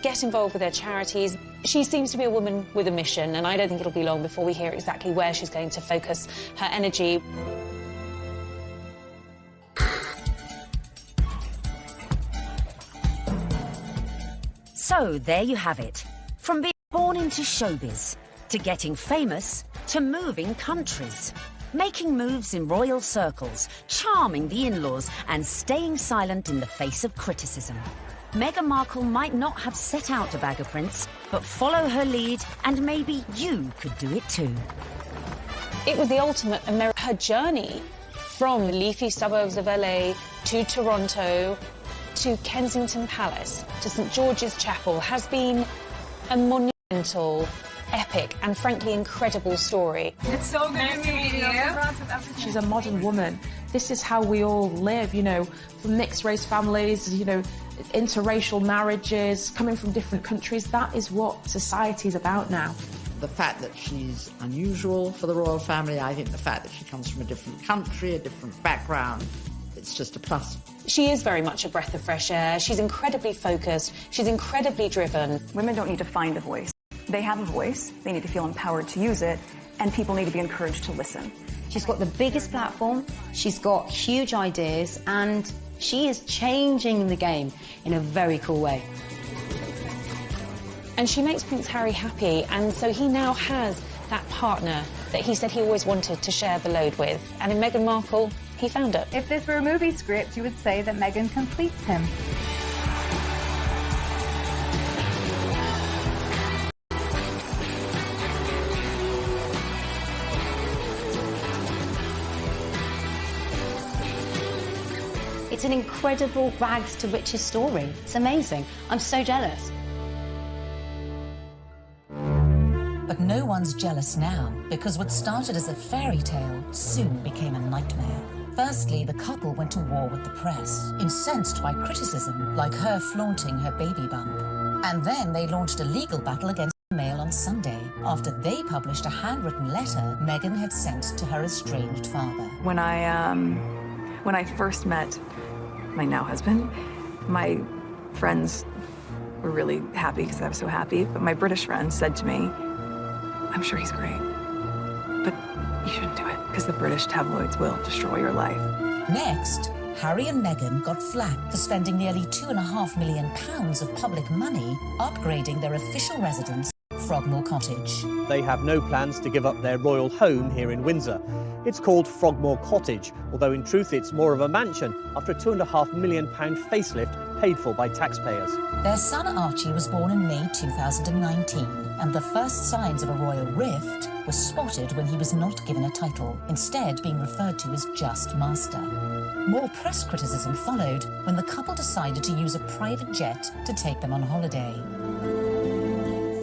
get involved with their charities. She seems to be a woman with a mission, and I don't think it'll be long before we hear exactly where she's going to focus her energy. So there you have it. From being born into showbiz, to getting famous, to moving countries. Making moves in royal circles, charming the in-laws, and staying silent in the face of criticism. Meghan Markle might not have set out to bag a prince, but follow her lead, and maybe you could do it too. It was the ultimate her journey from the leafy suburbs of LA to Toronto to Kensington Palace to St George's Chapel has been a monumental, epic and frankly incredible story. It's so nice to meet you. She's a modern woman. This is how we all live, you know, from mixed race families, you know, interracial marriages, coming from different countries. That is what society is about now. The fact that she's unusual for the royal family, I think the fact that she comes from a different country, a different background, it's just a plus. She is very much a breath of fresh air. She's incredibly focused. She's incredibly driven. Women don't need to find a voice. They have a voice, they need to feel empowered to use it, and people need to be encouraged to listen. She's got the biggest platform, she's got huge ideas, and she is changing the game in a very cool way. And she makes Prince Harry happy, and so he now has that partner that he said he always wanted to share the load with. And in Meghan Markle, he found it. If this were a movie script, you would say that Meghan completes him. It's an incredible rags to riches story. It's amazing. I'm so jealous. But no one's jealous now, because what started as a fairy tale soon became a nightmare. Firstly, the couple went to war with the press, incensed by criticism, like her flaunting her baby bump. And then they launched a legal battle against the Mail on Sunday, after they published a handwritten letter Meghan had sent to her estranged father. When I first met my now husband, my friends were really happy because I was so happy, but my British friends said to me, I'm sure he's great, but you shouldn't do it because the British tabloids will destroy your life. Next, Harry and Meghan got flack for spending nearly £2.5 million of public money upgrading their official residence, Frogmore Cottage. They have no plans to give up their royal home here in Windsor. It's called Frogmore Cottage, although in truth it's more of a mansion after a £2.5 million facelift paid for by taxpayers. Their son Archie was born in May 2019, and the first signs of a royal rift were spotted when he was not given a title, instead being referred to as just Master. More press criticism followed when the couple decided to use a private jet to take them on holiday.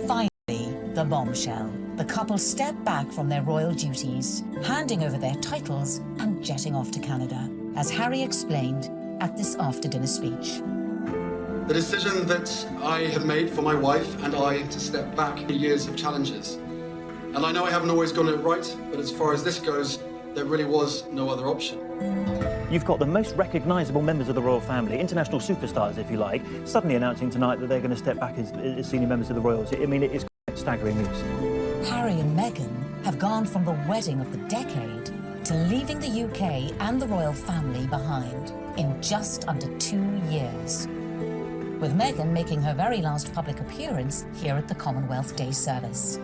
Finally, the bombshell. The couple stepped back from their royal duties, handing over their titles and jetting off to Canada, as Harry explained at this after-dinner speech. The decision that I have made for my wife and I to step back in years of challenges. And I know I haven't always gotten it right, but as far as this goes, there really was no other option. You've got the most recognisable members of the royal family, international superstars, if you like, suddenly announcing tonight that they're going to step back as senior members of the royals. I mean, it is quite staggering news. Harry and Meghan have gone from the wedding of the decade to leaving the UK and the royal family behind in just under 2 years, with Meghan making her very last public appearance here at the Commonwealth Day service.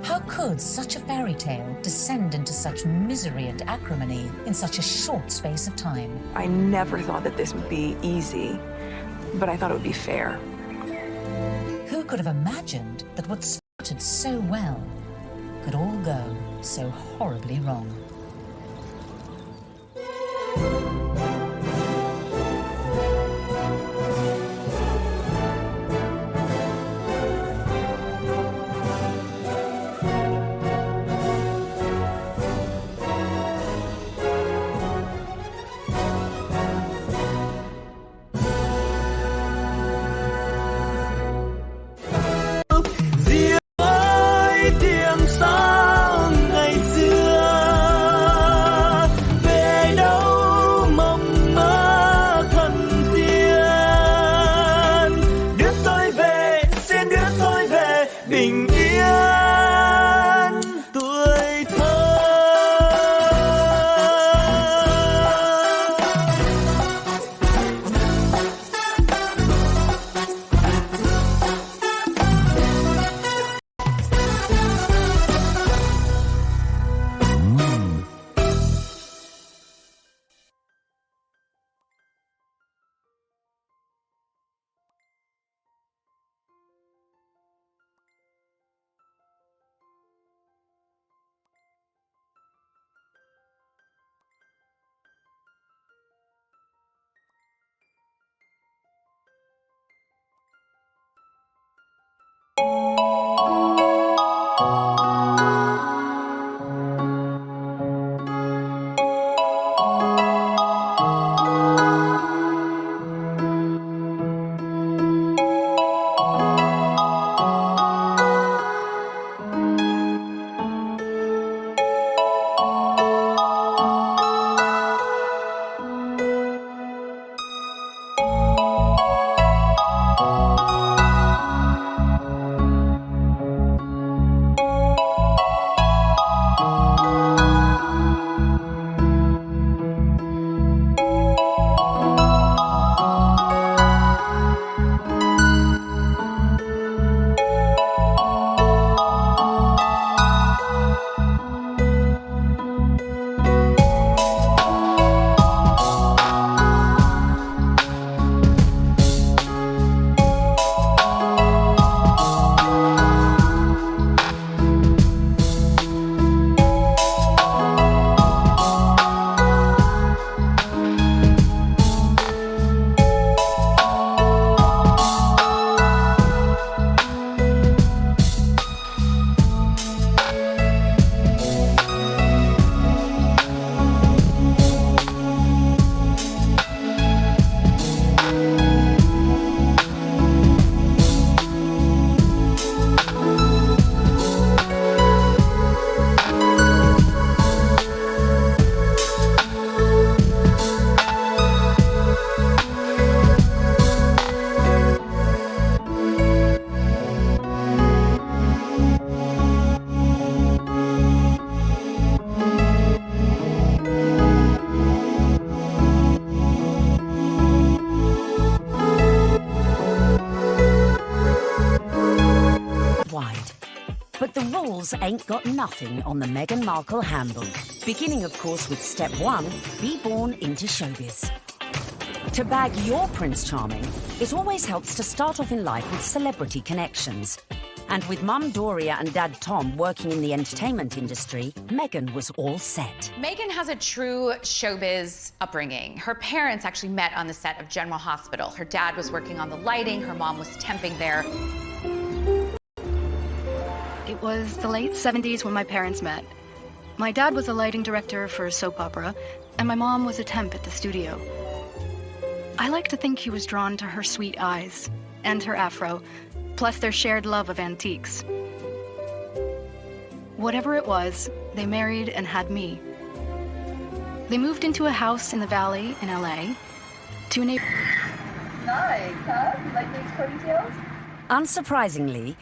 How could such a fairy tale descend into such misery and acrimony in such a short space of time? I never thought that this would be easy, but I thought it would be fair. Who could have imagined that what started so well could all go so horribly wrong? worldwide. But the rules ain't got nothing on the Meghan Markle handbook. Beginning, of course, with step 1, be born into showbiz. To bag your Prince Charming, it always helps to start off in life with celebrity connections. And with Mum Doria and Dad Tom working in the entertainment industry, Meghan was all set. Meghan has a true showbiz upbringing. Her parents actually met on the set of General Hospital. Her dad was working on the lighting, her mom was temping there. It was the late 70s when my parents met. My dad was a lighting director for a soap opera, and my mom was a temp at the studio. I like to think he was drawn to her sweet eyes and her afro, plus their shared love of antiques. Whatever it was, they married and had me. They moved into a house in the Valley in LA to enable... Nice, huh? You like these ponytails? Unsurprisingly,